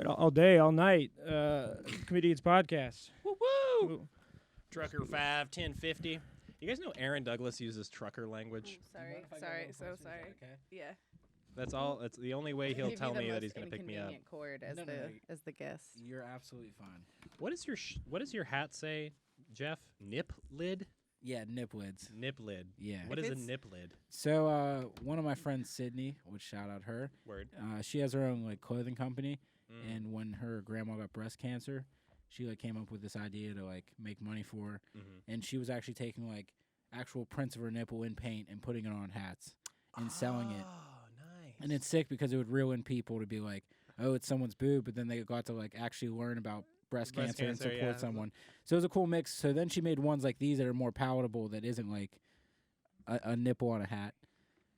all day, all night. Comedyinz podcast. Woo woo! Trucker 5 1050. You guys know Aaron Douglas uses trucker language? Sorry, so sorry. Okay. Yeah. That's all. That's the only way he'll Give tell you the me that most he's gonna pick me up. inconvenient chord as No, no, as the guest. You're absolutely fine. What does your hat say, Jeff? Nip lid? Yeah, nip lids. Nip lid. Yeah. What If is a it's- nip lid? So one of my friends, Sydney, would shout out her. Word. She has her own like clothing company, Mm. and when her grandma got breast cancer, she like came up with this idea to like make money for her, Mhm. and she was actually taking like actual prints of her nipple in paint and putting it on hats and selling it. Oh, nice. And it's sick because it would reel in people to be like, oh, it's someone's boob, but then they got to like actually learn about breast cancer and support yeah. someone. So it was a cool mix. So then she made ones like these that are more palatable, that isn't like a nipple on a hat.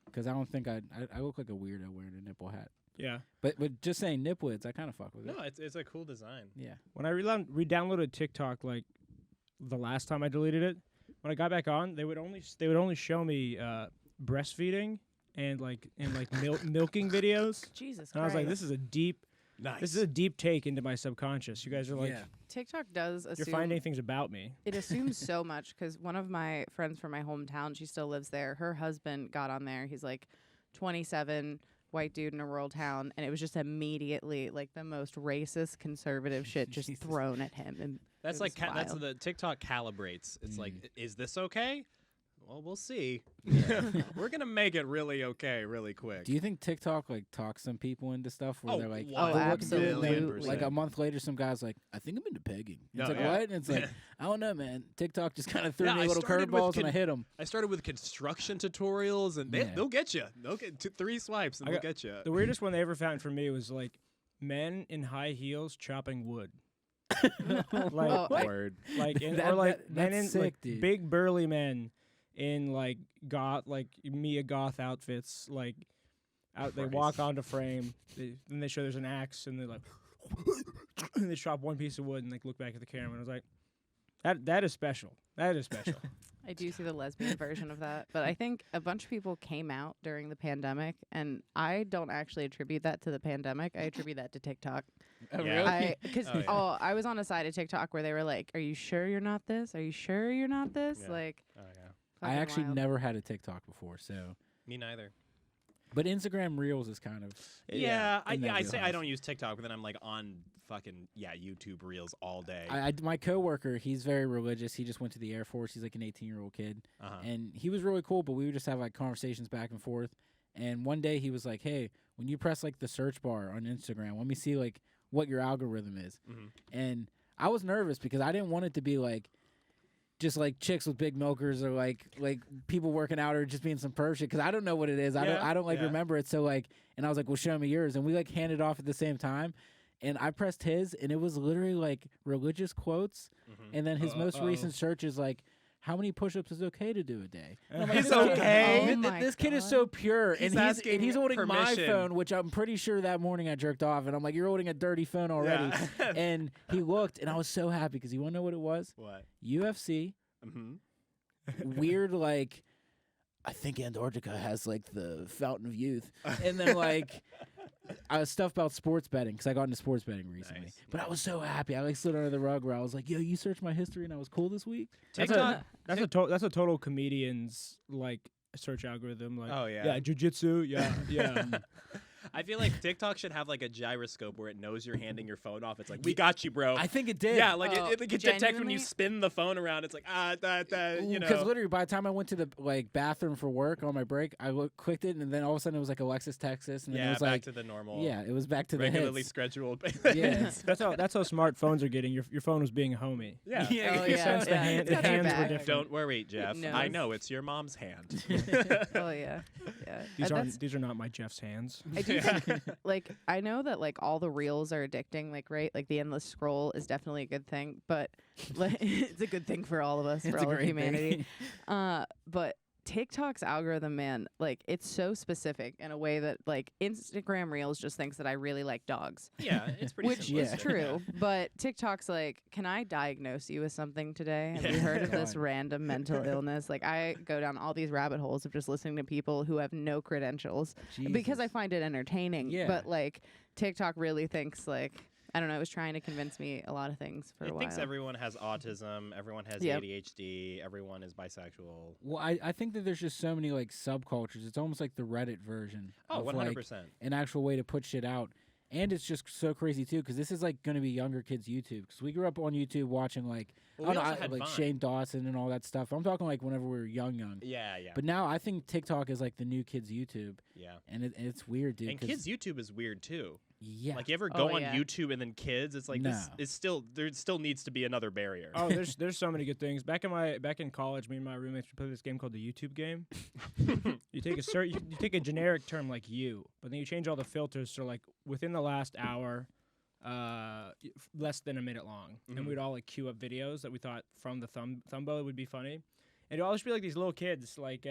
Because I don't think I look like a weirdo wearing a nipple hat. Yeah. But just saying niplids, I kind of fuck with it. No, it's a cool design. Yeah. When I re-downloaded TikTok, like the last time I deleted it, when I got back on, they would only show me breastfeeding and milking videos. Jesus And I was like, Christ. this is a deep take into my subconscious. You guys are like, yeah. TikTok does assume you're finding things about me. it assumes so much because one of my friends from my hometown, she still lives there. Her husband got on there. He's like 27, white dude in a rural town, and it was just immediately like the most racist, conservative shit just Jesus. thrown at him. And That's it like was that's wild. the TikTok calibrates. It's like, is this okay? Well, we'll see. Yeah. We're gonna make it really okay, really quick. Do you think TikTok like talks some people into stuff where Oh, they're like, Oh, look at this," and then, absolutely. like a month later, some guy's like, I think I'm into pegging. It's No, like yeah. what? And it's like, I don't know, man. TikTok just kind of threw Yeah, me I little started with curveballs and I hit them. I started with construction tutorials, and Yeah. they'll get you. They'll get 3 swipes, and I they'll got- get you. The weirdest one they ever found for me was like men in high heels chopping wood. Like, Oh, I- Word. like in, That- or like that- men that's in sick, like dude. big burly men in like Mia goth outfits, like they walk Christ. onto frame. Then they show there's an axe, and they're like, and they chop one piece of wood and like look back at the camera. And I was like, that is special. That is special. I do see the lesbian version of that, but I think a bunch of people came out during the pandemic, and I don't actually attribute that to the pandemic. I attribute that to TikTok. Oh, Yeah. Because Oh, yeah. I was on a side of TikTok where they were like, "Are you sure you're not this? Are you sure you're not this?" Yeah. Like, Oh yeah. I fucking actually wild. never had a TikTok before, so. Me neither. But Instagram Reels is kind of. Yeah, in that I say I wheelhouse. don't use TikTok, but then I'm like on fucking YouTube Reels all day. My coworker, he's very religious. He just went to the Air Force. He's like an 18-year-old kid. Uh-huh. And he was really cool, but we would just have like conversations back and forth. And one day he was like, hey, when you press like the search bar on Instagram, let me see like what your algorithm is. Mhm. And I was nervous because I didn't want it to be like just like chicks with big milkers or like people working out or just being some perv shit, because I don't know what it is. I don't like Yeah. remember it. So like, and I was like, well, show me yours. And we like handed off at the same time. And I pressed his, and it was literally like religious quotes. Mhm. And then his most Uh-oh. recent search is like, how many push-ups is okay to do a day? And I'm like, It's this kid- okay. Oh my this kid is God. so pure, He's and asking he's holding my permission. phone, which I'm pretty sure that morning I jerked off, and I'm like, you're holding a dirty phone already. Yeah. And he looked, and I was so happy because you want to know what it was? What? UFC, Mm-hmm. weird like, I think Antarctica has like the fountain of youth, and then like. I was stuff about sports betting because I got into sports betting recently. Nice, But I was so happy. I like slid under the rug where I was like, "Yo, you searched my history and I was cool this week." TikTok. That's a total comedian's like search algorithm. Like, Oh, yeah. yeah, jujitsu, yeah. I feel like TikTok should have like a gyroscope where it knows you're handing your phone off. It's like, we got you, bro. I think it did. Yeah, like Oh, it detects when genuinely? you spin the phone around. It's like you Because know. literally, by the time I went to the like bathroom for work on my break, I clicked it, and then all of a sudden it was like Alexis, Texas, and then it Yeah, was back like, to the normal. yeah, it was back to the regularly hits. scheduled. Yeah. That's how smart phones are getting. Your phone was being a homie. yeah. Oh, yeah. Sense the hand- It's the got your hands were back. different. Don't worry, Jeff. It I knows. know it's your mom's hand. Oh yeah, yeah. These are not my Jeff's hands. I do think, like, I know that like all the reels are addicting, like, right? Like the endless scroll is definitely a good thing, but like, it's a good thing for all of us, It's for a all of great humanity. thing. But TikTok's algorithm, man, like it's so specific in a way that like Instagram Reels just thinks that I really like dogs. Yeah, it's pretty Which Yeah. is true, but TikTok's like, can I diagnose you with something today? Have you heard of this God. random mental illness? Like, I go down all these rabbit holes of just listening to people who have no credentials because I Jesus. find it entertaining. Yeah. But like, TikTok really thinks like, I don't know. It was trying to convince me a lot of things for a It while. thinks everyone has autism, everyone has Yep. ADHD, everyone is bisexual. Well, I think that there's just so many like subcultures. It's almost like the Reddit version. Oh, of, 100%. Like, an actual way to put shit out. And it's just so crazy too, because this is like going to be younger kids' YouTube. Because we grew up on YouTube watching like Well, we also had like Vine. Shane Dawson and all that stuff. I'm talking like whenever we were young. Yeah. But now I think TikTok is like the new kids' YouTube, Yeah. and it's weird, dude. And 'cause- kids' YouTube is weird too. yeah, Like you ever Oh, go on yeah. YouTube and then kids, it's like this. No. It's still there. Still needs to be another barrier. Oh, there's so many good things. Back in college, me and my roommates would play this game called the YouTube game. You take you take a generic term like you, but then you change all the filters so like within the last hour, less than a minute long, and we'd all like queue up videos that we thought from the Thumbo would be funny, and it'd always be like these little kids like.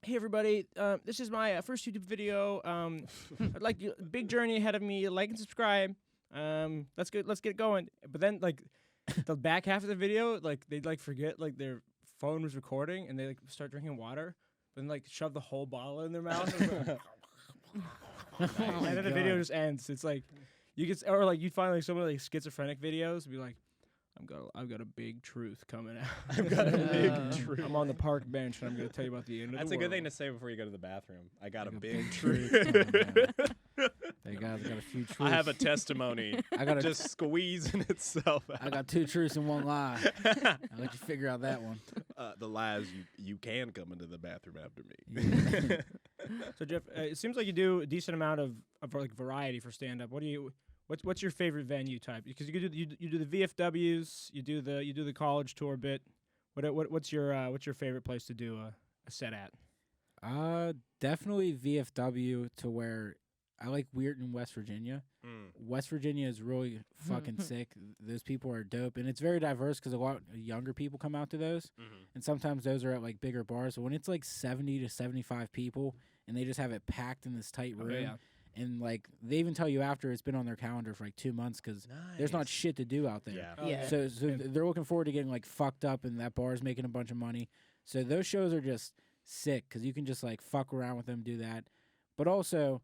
Hey everybody, this is my first YouTube video. I'd like big journey ahead of me. Like and subscribe. Let's get going. But then like the back half of the video, like they'd like forget like their phone was recording and they like start drinking water, but then like shove the whole bottle in their mouth. And then the video just ends. It's like you get or like you'd find like some of like schizophrenic videos and be like, I've got a big truth coming out. I've got a big truth. I'm on the park bench and I'm gonna tell you about the end of That's the a good world. thing to say before you go to the bathroom. I got a Like big truth. Hey guys, I got a few truths. I have a testimony. I got Just squeezing itself out. I got 2 truths and 1 lie. I'll let you figure out that one. The lies you can come into the bathroom after me. So Jeff, it seems like you do a decent amount of like variety for stand up. What's your favorite venue type? Because you do the VFWs, you do the college tour bit. What's your favorite place to do a set at? Definitely VFW, to where I like Weirton, West Virginia. West Virginia is really fucking sick. Those people are dope, and it's very diverse because a lot of younger people come out to those, and sometimes those are at like bigger bars. So when it's like 70 to 75 people, and they just have it packed in this tight room. Yeah. And like they even tell you after it's been on their calendar for like 2 months because there's not shit to do out there. Yeah. Oh, Yeah. So they're looking forward to getting like fucked up, and that bar's making a bunch of money. So those shows are just sick because you can just like fuck around with them, do that. But also,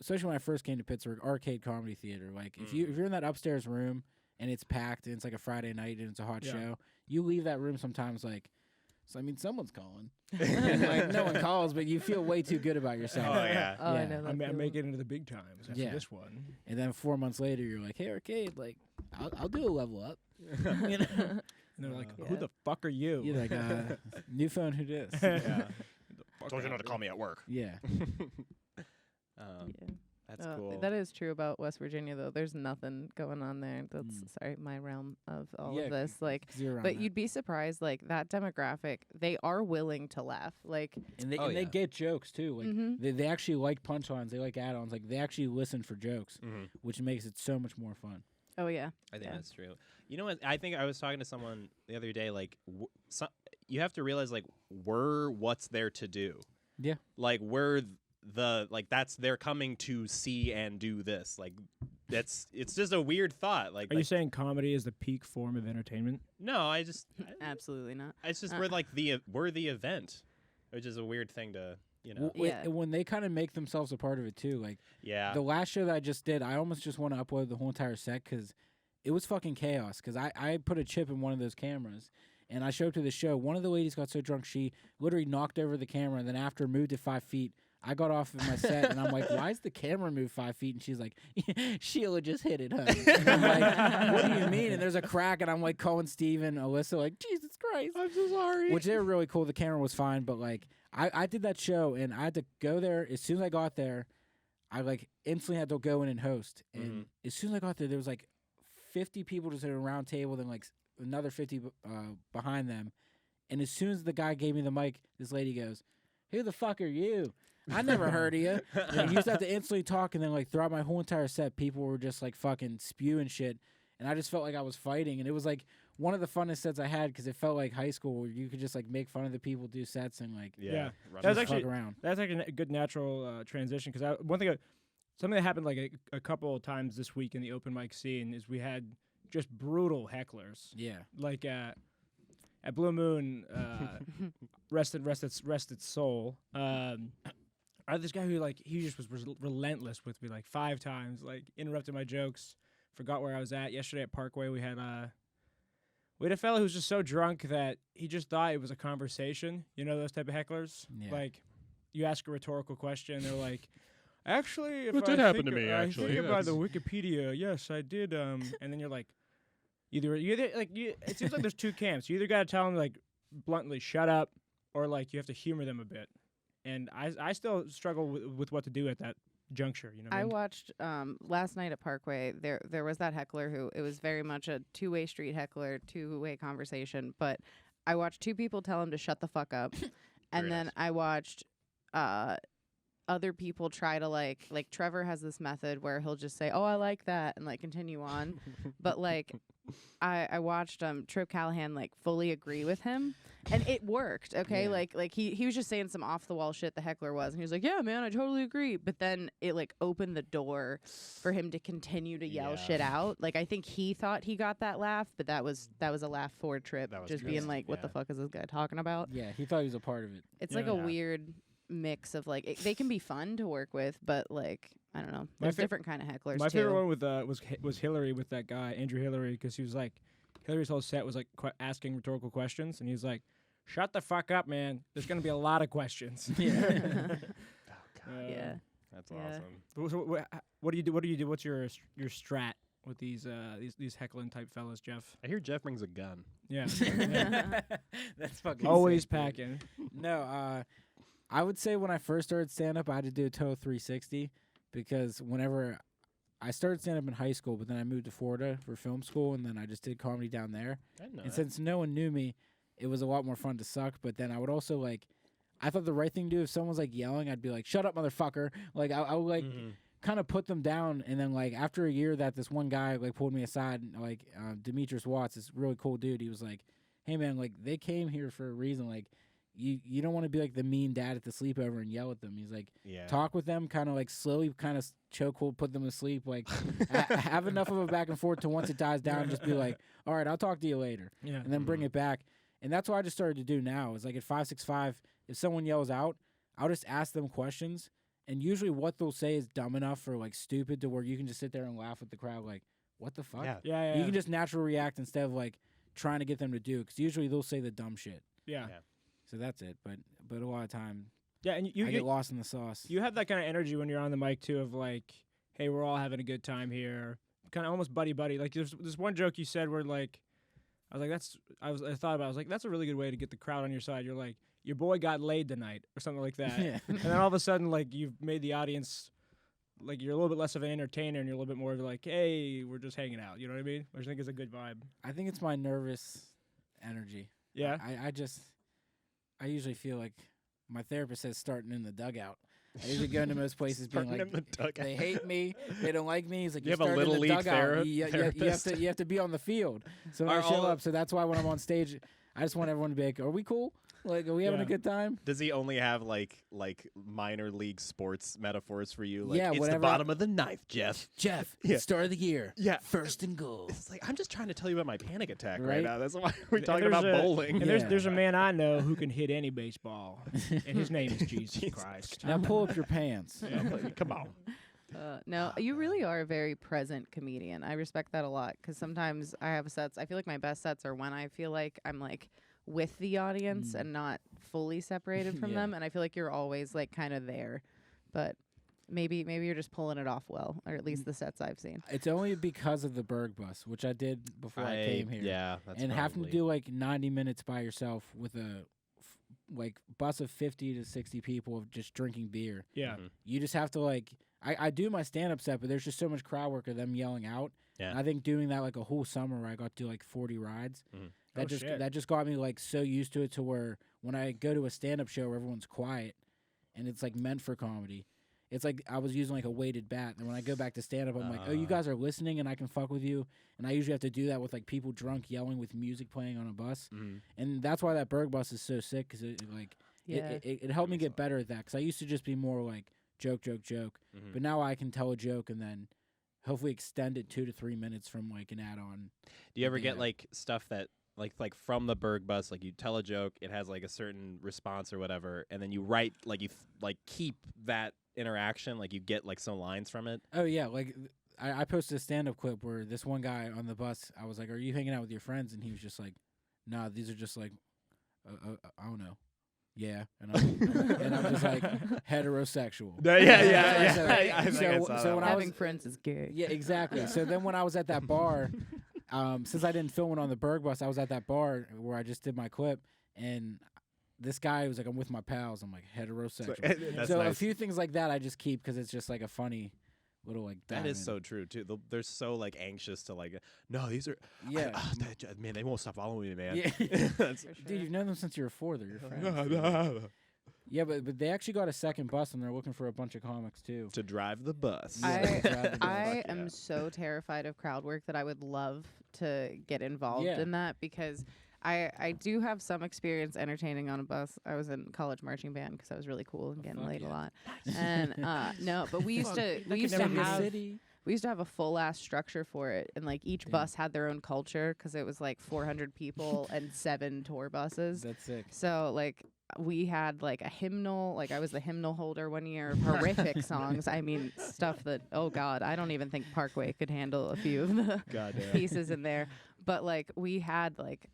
especially when I first came to Pittsburgh, arcade comedy theater. Like if you're in that upstairs room and it's packed and it's like a Friday night and it's a hot show, you leave that room sometimes like. So I mean, someone's calling. Like no one calls, but you feel way too good about yourself. Oh yeah. Oh, I Yeah. know that I'm feeling. making it into the big times after Yeah. this one. And then 4 months later, you're like, "Hey, arcade, like I'll do a level up." You know? And they're like, Yeah. "Who the fuck are you?" You're like, "New phone, who dis?" Yeah. Fuck Told you out not to of call me at work. Yeah. Yeah. That's Oh, cool. That is true about West Virginia, though. There's nothing going on there. That's sorry, my realm of all Yeah, of this. Like, 'Cause you're around but that. you'd be surprised. Like that demographic, they are willing to laugh. Like, And they Oh, they yeah. get jokes too. Like Mhm. they actually like punchlines. They like add-ons. Like they actually listen for jokes, Mhm. which makes it so much more fun. oh yeah, I think Yeah. that's true. You know what? I think I was talking to someone the other day. Like, you have to realize, like, we're what's there to do. Yeah. Like, we're they're coming to see and do this. Like, it's just a weird thought. Like, Are you saying comedy is the peak form of entertainment? no, absolutely not. it's just Uh. we're the event, which is a weird thing to Well, Yeah. when they kind of make themselves a part of it too. Like yeah. the last show that I just did, I almost just want to upload the whole entire set because it was fucking chaos. Because I put a chip in one of those cameras. And I showed up to the show. One of the ladies got so drunk she literally knocked over the camera. And then after moved it 5 feet, I got off of my set and I'm like, "Why is the camera moved 5 feet?" And she's like, "Sheila just hit it, huh?" And I'm like, "What do you mean?" And there's a crack, and I'm like calling Steven, Alyssa, like, "Jesus Christ, I'm so sorry. Which they were really cool. The camera was fine, but like I did that show and I had to go there. As soon as I got there, I like instantly had to go in and host. And as soon as I got there was like 50 people just at a round table, then like another 50 behind them. And as soon as the guy gave me the mic, this lady goes, "Who the fuck are you? I never heard of you." And you just have to instantly talk, and then like throughout my whole entire set, people were just like fucking spewing shit, and I just felt like I was fighting, and it was like one of the funnest sets I had because it felt like high school where you could just like make fun of the people, do sets, and like Yeah. run That was around. just actually- fuck around. That's like a good natural transition because something that happened like a couple of times this week in the open mic scene is we had just brutal hecklers. Yeah. Like at Blue Moon, rest its soul. I had this guy who like he just was relentless with me like 5 times, like interrupted my jokes, forgot where I was at. Yesterday at Parkway, we had a fellow who was just so drunk that he just thought it was a conversation. You know those type of hecklers? Yeah. Like, you ask a rhetorical question, they're like, actually, if What I did happen think to me, I actually, think about the yes." Wikipedia, yes, I did. And then you're like, it seems like there's 2 camps. You either got to tell them, like, bluntly, shut up, or, like, you have to humor them a bit. And I still struggle with what to do at that juncture, you know what I mean? watched last night at Parkway. There was that heckler who it was very much a two-way street heckler, two-way conversation. But I watched 2 people tell him to shut the fuck up, and Very then nice. I watched other people try to like Trevor has this method where he'll just say, "Oh, I like that," and like continue on. But like I watched Trip Callahan like fully agree with him, and it worked. Okay, Yeah. like he was just saying some off the wall shit the heckler was, and he was like, "Yeah, man, I totally agree." But then it like opened the door for him to continue to yell Yeah. shit out. Like I think he thought he got that laugh, but that was a laugh for Trip, That was just good. being like, "What the Yeah. fuck is this guy talking about?" Yeah, he thought he was a part of it. It's like a Yeah. weird mix of like they can be fun to work with, but like I don't know, My there's fa- different kind of hecklers My too. favorite one with was Hillary with that guy Andrew Hillary, because he was like, Hillary's whole set was like asking rhetorical questions, and he was like, "Shut the fuck up, man. There's gonna be a lot of questions." Oh, God. Yeah. That's Yeah. awesome. So what do you do? What do you do? What's your strat with these heckling type fellas, Jeff? I hear Jeff brings a gun. Yeah, yeah. That's fucking Always sick, dude. packing. No, I would say when I first started stand up, I had to do a total 360 because whenever I started stand up in high school, but then I moved to Florida for film school, and then I just did comedy down there. I didn't know And that. since no one knew me, it was a lot more fun to suck. But then I would also like, I thought the right thing to do if someone's like yelling, I'd be like, "Shut up, motherfucker!" Like I would like Mhm. kind of put them down, and then like after a year that this one guy like pulled me aside, and, like Demetrius Watts, this really cool dude, he was like, "Hey man, like they came here for a reason. Like you don't want to be like the mean dad at the sleepover and yell at them." He's like, Yeah. talk with them, kind of like slowly, kind of chokehold, put them to sleep, like have enough of a back and forth to once it dies down, just be like, "All right, I'll talk to you later," Yeah, and then bring Mhm. it back. And that's what I just started to do now. Is like at 565, if someone yells out, I'll just ask them questions. And usually what they'll say is dumb enough or like stupid to where you can just sit there and laugh with the crowd like, "What the fuck?" Yeah. yeah, yeah. You can just naturally react instead of like trying to get them to do it. Because usually they'll say the dumb shit. yeah, Yeah. So that's it. But a lot of time yeah. And I get lost in the sauce. you have that kind of energy when you're on the mic too, of like, "Hey, we're all having a good time here," kind of almost buddy. Like there's this one joke you said where like, I thought about it, I was like, that's a really good way to get the crowd on your side. You're like, "Your boy got laid tonight," or something like that. Yeah. And then all of a sudden, like, you've made the audience, like, you're a little bit less of an entertainer, and you're a little bit more of like, "Hey, we're just hanging out." You know what I mean? Which I think is a good vibe. I think it's my nervous energy. Yeah. I usually feel like my therapist says starting in the dugout. I usually go into most places being Starting like, in the dugout. they hate me, they don't like me. He's like, You "You're have a starting in little the league dugout. You therapist. have to be on the field." So when Are I show all- up, so that's why when I'm on stage, I just want everyone to be like, "Are we cool? Like, are we having a Yeah. good time?" Does he only have like minor league sports metaphors for you? Like, Yeah, it's the whatever. bottom of the ninth, Jeff. Jeff, Yeah. start of the year, Yeah. first and goal. It's like, I'm just trying to tell you about my panic attack right, Right? now. That's why we're And talking there's about a- bowling. And Yeah. there's a man I know who can hit any baseball, and his name is Jesus Christ. Now pull up your pants. Yeah, I'm like, come on. No, you really are a very present comedian. I respect that a lot because sometimes I have sets. I feel like my best sets are when I feel like I'm like with the audience and not fully separated from Yeah. them, and I feel like you're always like kind of there. But maybe you're just pulling it off well, or at least the sets I've seen. It's only because of the Berg bus, which I did before I came here. Yeah, that's and having to probably- do like 90 minutes by yourself with a like bus of 50 to 60 people of just drinking beer. Yeah. Mhm. You just have to like I do my stand-up set, but there's just so much crowd work of them yelling out. Yeah. And I think doing that like a whole summer where I got to do like 40 rides, Mhm. Oh, shit. that just got me like so used to it to where when I go to a stand-up show where everyone's quiet and it's like meant for comedy, it's like I was using like a weighted bat. And when I go back to stand-up, I'm like, "Oh, you guys are listening and I can fuck with you." And I usually have to do that with like people drunk yelling with music playing on a bus. Mhm. And that's why that Berg bus is so sick, because it like Yeah. it helped me Makes a get lot. better at that, because I used to just be more like joke, Mhm. but now I can tell a joke and then hopefully extend it 2 to 3 minutes from like an add-on. Do you ever get Yeah. like stuff that like from the Berg bus, like you tell a joke, it has like a certain response or whatever, and then you write like like keep that interaction, like you get like some lines from it. Oh yeah, like I posted a stand-up clip where this one guy on the bus, I was like, "Are you hanging out with your friends?" And he was just like, "Nah, these are just like, I don't know." Yeah, and I'm just like heterosexual. So when Having friends is gay. Yeah, exactly. So then when I was at that bar, since I didn't film it on the Berg bus, I was at that bar where I just did my clip, and this guy was like, "I'm with my pals." I'm like, heterosexual. So nice. a few things like that I just keep because it's just like a funny little like. That is dive in. so true too. They're so like anxious to like. No, these are. Yeah. Man, they won't stop following me, man. Yeah. That's- For sure. Dude, you've known them since you were 4. They're your friends. Yeah, but they actually got a second bus and they're looking for a bunch of comics too. to drive the bus. Yeah, I drive the bus. I Fuck am yeah. so terrified of crowd work that I would love to get involved Yeah. in that because I do have some experience entertaining on a bus. I was in college marching band because I was really cool and getting fuck laid yeah. a lot. And no, but we used to we used to have a full ass structure for it, and like each Damn. bus had their own culture because it was like 400 people and 7 tour buses. That's sick. So like we had like a hymnal, like I was the hymnal holder one year of horrific songs. I mean stuff that, oh God, I don't even think Parkway could handle a few of the Goddamn. pieces in there. But like we had like,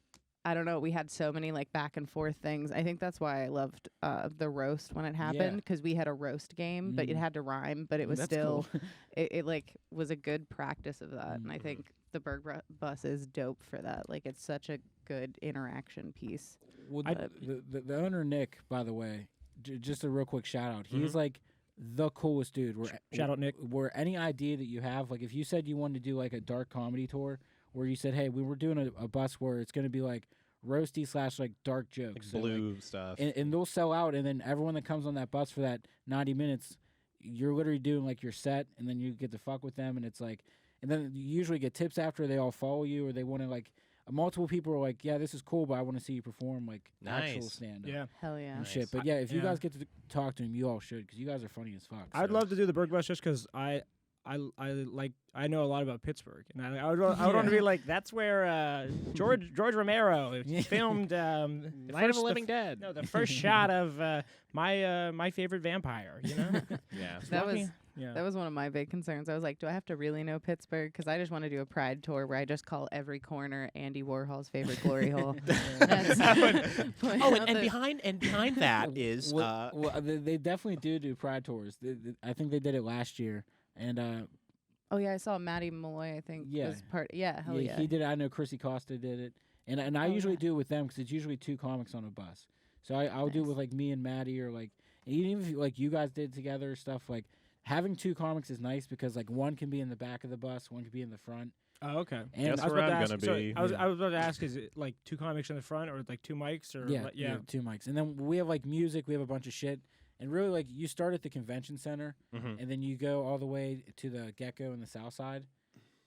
I don't know, we had so many like back and forth things. I think that's why I loved the roast when it happened, because we had a roast game, but it had to rhyme, but it was That's still, cool. it like was a good practice of that. And I think the Berg bus is dope for that. Like it's such a good interaction piece. Well, I- the owner Nick, by the way, just a real quick shout out. He's like the coolest dude. Shout out, Nick. Where any idea that you have, like if you said you wanted to do like a dark comedy tour, where you said, hey, we were doing a bus where it's going to be like roasty / like dark jokes, Like so, blue stuff. and they'll sell out, and then everyone that comes on that bus for that 90 minutes, you're literally doing like your set, and then you get to fuck with them, and it's like, and then you usually get tips after they all follow you, or they want to like. Multiple people are like, yeah, this is cool, but I want to see you perform like actual Nice. stand-up Yeah. Hell yeah. and shit. Nice. But yeah, if you Yeah. guys get to talk to him, you all should, because you guys are funny as fuck. I'd so. love to do the Berg bus just because I know a lot about Pittsburgh, and I would want to be like, that's where George Romero filmed Night of first- the Living Dead. No, the first shot of my favorite vampire. You know, Yeah. That Walking- was yeah. That was one of my big concerns. I was like, do I have to really know Pittsburgh? Because I just want to do a pride tour where I just call every corner Andy Warhol's favorite glory hole. That's- point Oh, out and that- behind that is Well, they definitely do pride tours. I think they did it last year, and oh yeah, I saw Matty Malloy. I think Yeah. was part. Yeah, hell yeah. he did it. I know Chrissy Costa did it, and I Oh, usually yeah. do it with them because it's usually 2 comics on a bus. So I'll do it Nice. with like me and Maddie, or like even if like you guys did together or stuff. Like having 2 comics is nice because like one can be in the back of the bus, one can be in the front. Oh, okay. And Guess I was where about to I'm ask, gonna so be. I was Yeah. about to ask, is it like 2 comics in the front or like 2 mics or Yeah, like, yeah. 2 mics, and then we have like music. We have a bunch of shit, and really like you start at the convention center, Mhm. and then you go all the way to the Gecko in the South Side,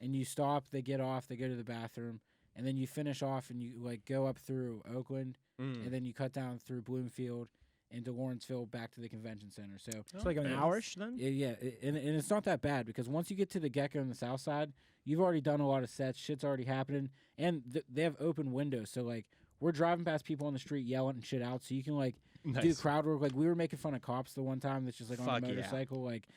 and you stop. They get off. They go to the bathroom, and then you finish off, and you like go up through Oakland, and then you cut down through Bloomfield into Lawrenceville back to the convention center. So It's like an Okay. hour-ish then. and it's not that bad because once you get to the Gecko on the South Side, you've already done a lot of sets. Shit's already happening, and they have open windows. So like we're driving past people on the street yelling and shit out, so you can like do Nice. crowd work. Like we were making fun of cops the one time that's just like on Fuck a yeah. motorcycle. Like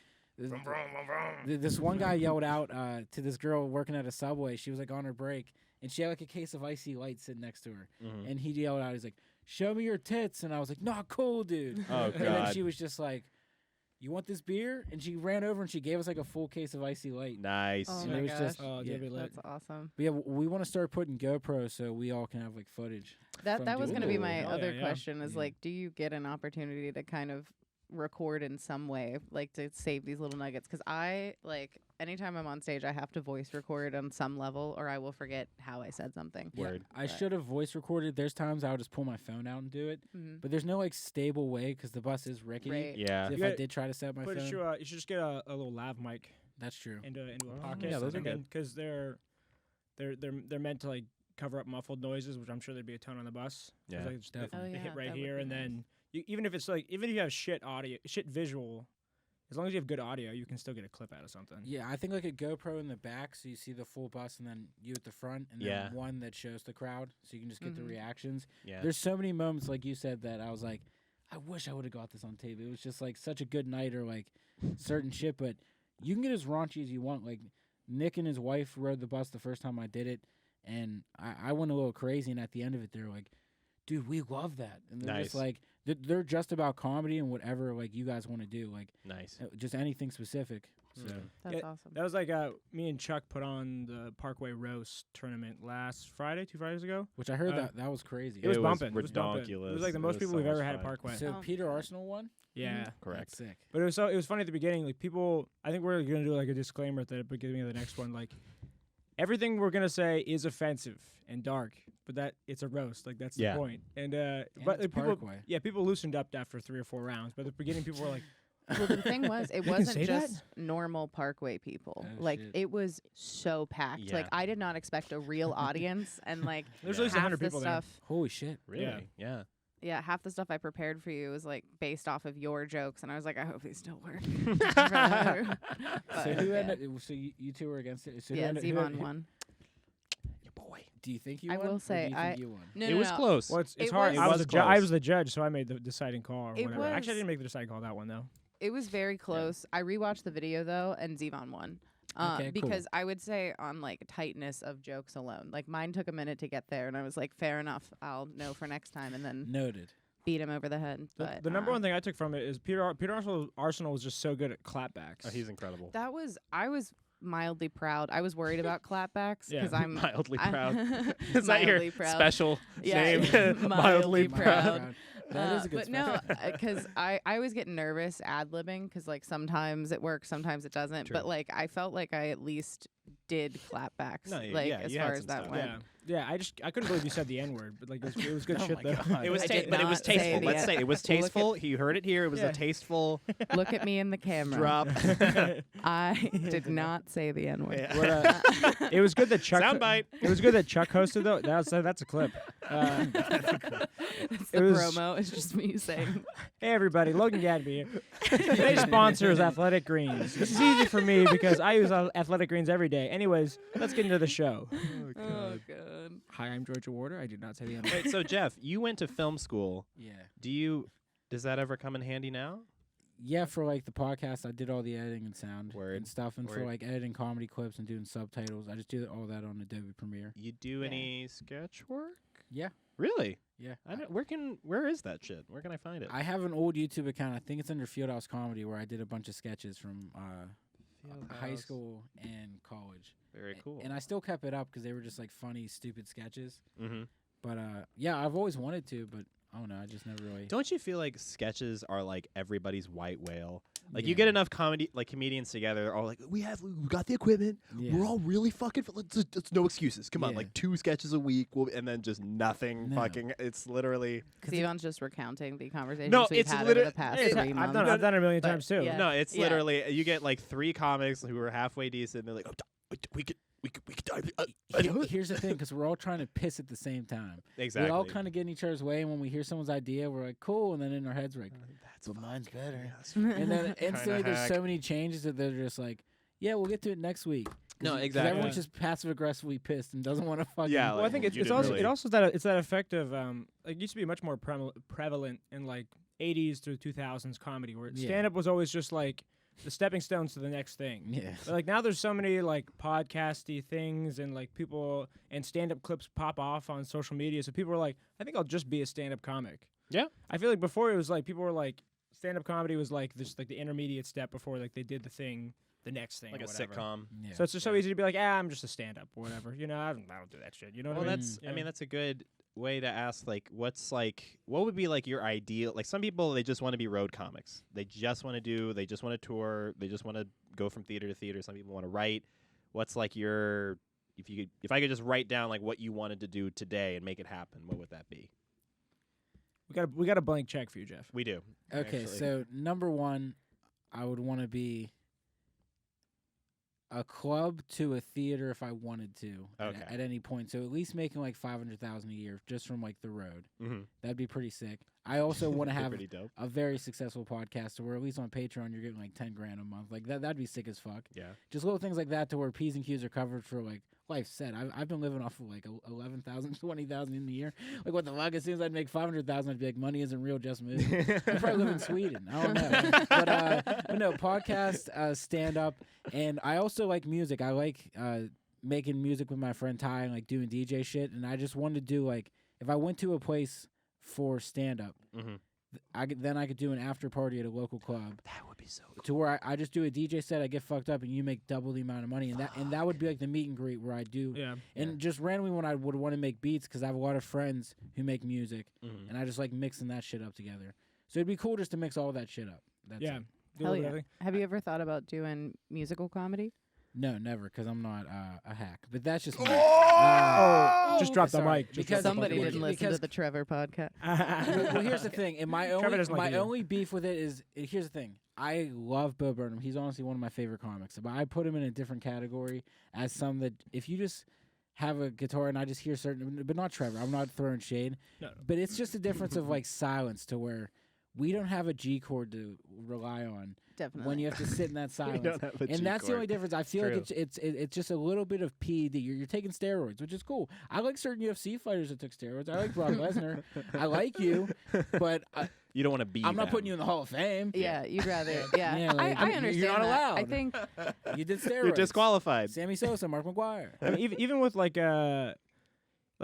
this one guy yelled out to this girl working at a Subway. She was like on her break, and she had like a case of icy light sitting next to her. Mhm. And he yelled out, he's like, "Show me your tits!" And I was like, "Not cool, dude." Oh And then God. she was just like, "You want this beer?" And she ran over and she gave us like a full case of icy light. Nice. Oh And my it was gosh. just Oh, yeah. that'd be lit. That's awesome. But yeah, we want to start putting GoPros so we all can have like footage. That from was doing going to be it. my Hell other yeah. question. Is Yeah. like, do you get an opportunity to kind of record in some way, like to save these little nuggets? Because I like anytime I'm on stage, I have to voice record on some level, or I will forget how I said something. Yeah, Word. I But- should have voice recorded. There's times I'll just pull my phone out and do it, Mhm. but there's no like stable way because the bus is rickety. Right. Yeah. So if You I got- did try to set my But phone, you should just get a little lav mic that's true. into a Oh, pocket. yeah, those are good. Because they're meant to like cover up muffled noises, which I'm sure there'd be a ton on the bus. 'Cause, Yeah. like, just Definitely. Oh, they yeah, hit right that would here, be and nice. then even if it's like even if you have shit audio, shit visual, as long as you have good audio, you can still get a clip out of something. Yeah, I think like a GoPro in the back, so you see the full bus, and then you at the front, and Yeah. then one that shows the crowd, so you can just get the reactions. Yeah. There's so many moments, like you said, that I was like, I wish I would have got this on tape. It was just like such a good night, or like certain shit. But you can get as raunchy as you want. Like Nick and his wife rode the bus the first time I did it, and I went a little crazy. And at the end of it, they're like, "Dude, we love that," and they're just Nice. like. They're just about comedy and whatever like you guys want to do, like Nice. just anything specific. So That's Yeah, awesome. That was like me and Chuck put on the Parkway Roast tournament last Friday, 2 Fridays ago. which I heard Uh, that was crazy. It was It was bumping. It was bumping. It redonkulous. was like the It most was people so we've much ever had at fun. Parkway. So Oh, Peter yeah. Arsenal won. Yeah. Correct. That's sick. But it was funny at the beginning. Like people, I think we're gonna do like a disclaimer at the beginning of the next one. Like everything we're gonna say is offensive and dark, but that it's a roast. Like that's Yeah. the point. And But like, people, Parkway. yeah, people loosened up after 3 or 4 rounds. But at the beginning, people were like, Well, the thing was, it can wasn't say that? just normal Parkway people. Oh, Like shit. it was so packed. Yeah. Like I did not expect a real audience, and like "There's Yeah. at least half 100 the people there." stuff. Holy shit! Really? Yeah. Yeah, half the stuff I prepared for you was like based off of your jokes, and I was like, I hope these still work. So But, who yeah. ended? So you two were against it. So who Yeah, ended, Zevon won. Your boy. Do you think you I won? will or say, do you think you won? No, It no, was no. close. Well, it's It hard. was- I was close. I was the judge, so I made the deciding call or It whatever. Actually, I was- didn't make the deciding call that one though. It was very close. I rewatched the video though, and Zevon won. Okay, cool. Because I would say on like tightness of jokes alone, like mine took a minute to get there, and I was like, fair enough, I'll know for next time, and then Noted. beat him over the head. But The number one thing I took from it is Peter Arsenal was just so good at clapbacks. Oh, he's incredible. I was mildly proud. I was worried about clapbacks Yeah. because I'm Mildly I- proud. Is that your mildly proud. special Yeah, name? mildly proud. That is a good but no, special. because I always get nervous ad-libbing because like sometimes it works, sometimes it doesn't. True. But like I felt like I at least did clapbacks. No, like yeah, as you far had as some that stuff. went. Yeah. I couldn't believe you said the N word, but like it was good Oh shit my though. God. It was, I did but it was not say tasteful. the Let's end. say it was Look at- tasteful. You heard it here. It was Yeah. a tasteful Look at me in the camera. drop. I did not say the N word. Yeah. What, it was good that Chuck. Soundbite. It was good that Chuck hosted though. That's a clip. It's It the was- promo. It's just me saying. Hey everybody, Logan Gadby here. Today's sponsor is Athletic Greens. This is easy for me because I use Athletic Greens every day. Anyways, let's get into the show. Oh god. Hi, I'm Georgia Warder. I did not say the N word. Wait, so Jeff, you went to film school. Yeah. Does that ever come in handy now? Yeah, for like the podcast, I did all the editing and sound Word. and stuff, and for Word. like editing comedy clips and doing subtitles, I just do all that on Adobe Premiere. You do any sketch work? Yeah. Really? Yeah. I don't, where is that shit? Where can I find it? I have an old YouTube account. I think it's under Fieldhouse Comedy, where I did a bunch of sketches from high Fieldhouse. school and college. Very cool. And I still kept it up because they were just like funny, stupid sketches. mm-hmm. But yeah, I've always wanted to, but I don't know. I just never really. Don't you feel like sketches are like everybody's white whale? Like you Yeah. get enough comedians together, they're all like, we got the equipment. Yeah. We're all really fucking. It's no excuses. Come on, Yeah. like 2 sketches a week, and then just nothing. No. Fucking. It's literally. Zevon's just recounting the conversations No, we've it's had over liter- the past it's- 3 I've months. done it a million But- times too. yeah. No, it's Yeah. literally you get like 3 comics who are halfway decent, and they're like, oh, we could. Here's the thing, because we're all trying to piss at the same time. Exactly. We all kind of get in each other's way, and when we hear someone's idea, we're like, cool, and then in our heads, we're like, That's but mine's better. fucking- And then instantly, there's hack. so many changes that they're just like, yeah, we'll get to it next week. 'Cause No, 'cause exactly. Everyone's just passive aggressively pissed and doesn't want to fucking. Yeah, Well, I like, think you it's didn't also really- it also it's that effect of like it used to be much more prevalent in like 80s through 2000s comedy where Yeah. stand up was always just like the stepping stones to the next thing. Yeah. But, like now there's so many like podcasty things and like people and stand up clips pop off on social media, so people are like, I think I'll just be a stand up comic. Yeah. I feel like before it was like people were like stand up comedy was like this like the intermediate step before like they did the next thing like or a whatever. sitcom. Yeah. So it's just so easy to be like, I'm just a stand up or whatever. You know, I don't do that shit. You know Well, what I mean? that's. Yeah. I mean, that's a good way to ask. Like, what would be like your ideal? Like, some people they just want to be road comics. They just want to tour. They just want to go from theater to theater. Some people want to write. What's like your? If I could just write down like what you wanted to do today and make it happen, what would that be? we got a blank check for you, Jeff. We do. Okay, actually. so number 1, I would want to be a club to a theater if I wanted to Okay. at any point. So at least making like $500,000 a year just from like the road. Mm-hmm. That'd be pretty sick. I also want to have Pretty dope. a very successful podcast to where at least on Patreon you're getting like 10 grand a month. Like that'd be sick as fuck. Yeah. Just little things like that to where P's and Q's are covered for like life's set. I've been living off of like 11,000, 20,000 in the year. Like what the fuck? As soon as I'd make 500,000, I'd be like, money isn't real, just move. I probably live in Sweden. I don't know. But no, podcast, stand up, and I also like music. I like making music with my friend Ty and like doing DJ shit. And I just wanted to do like if I went to a place for stand up. Mm-hmm. I could do an after party at a local club. That would be so cool. To where I just do a DJ set, I get fucked up, and you make double the amount of money, and that would be like the meet and greet where I do. Yeah. And just randomly when I would want to make beats, because I have a lot of friends who make music, Mm-hmm. and I just like mixing that shit up together. So it'd be cool just to mix all that shit up. That's Yeah. it. Do Hell a little yeah. everything. Have you ever thought about doing musical comedy? No, never, because I'm not a hack. But that's just me. Just drop the Sorry, mic. Just because drop the Somebody mic. didn't listen to the Trevor podcast. Well, here's the thing. And my Trevor doesn't like it either. only beef with it is here's the thing. I love Bo Burnham. He's honestly one of my favorite comics. But I put him in a different category as some that if you just have a guitar and I just hear certain, but not Trevor. I'm not throwing shade. No. But it's just a difference of like silence to where we don't have a G chord to rely on Definitely. when you have to sit in that We silence. don't have a And that's the G-chord. only difference. I feel True. like it's just a little bit of PD. You're taking steroids, which is cool. I like certain UFC fighters that took steroids. I like Brock Lesnar. I like you, but You don't want to be. I'm not them. putting you in the Hall of Fame. Yeah, you'd rather. Yeah, Yeah, like, I you're understand. not that. I allowed. think You did steroids. You're disqualified. Sammy Sosa, Mark McGuire. I mean, even with like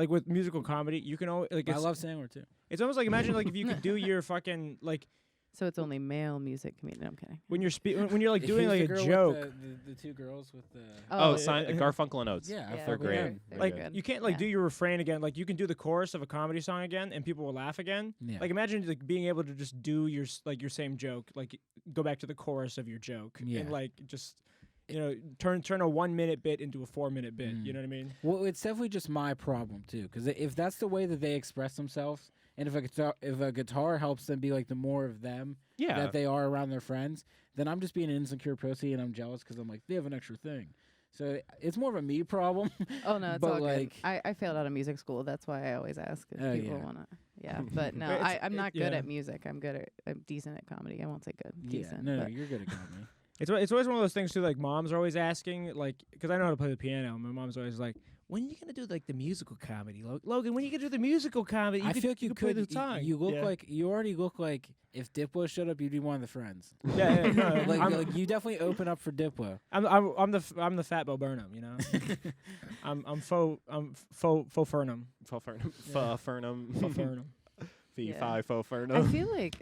with musical comedy, you can always like. I It's, love Sandler too. it's almost like imagine like if you could do your fucking like so. It's only male music comedian. I'm kidding. when you're when you're like doing Who's like the a girl joke. with the two girls with the. Oh, yeah. Garfunkel and Oates. Yeah, I Yeah, fuck they're with great. them. They're Like good. you can't like Yeah. do your refrain again. Like you can do the chorus of a comedy song again, and people will laugh again. Yeah. Like imagine like being able to just do your your same joke, like go back to the chorus of your joke, Yeah. and like just turn a 1 minute bit into a 4 minute bit. You know what I mean? Well, it's definitely just my problem too, because if that's the way that they express themselves, and if a guitar helps them be like the more of them Yeah. that they are around their friends, then I'm just being an insecure pussy and I'm jealous because I'm like they have an extra thing. So it's more of a me problem. Oh no, it's But, all like- good. I failed out of music school. That's why I always ask if Oh, people yeah. wanna. Yeah, but no, But it's- I'm not good yeah. at music. I'm decent at comedy. I won't say good. Yeah, Decent. no, but you're good at comedy. It's always one of those things too. Like moms are always asking, like, because I know how to play the piano. My mom's always like, "When are you gonna do like the musical comedy, Logan? When are you gonna do the musical comedy? I feel like you play could. the song. You look Yeah. like you already look like if Diplo showed up, you'd be one of the friends. yeah, no, like, I'm, like you definitely open up for Diplo. I'm the fat Bo Burnham, you know. I'm faux Furnham. Faux Furnham. Yeah. Furnham. Faux Furnham. Fee Yeah. fi faux I Furnham. feel like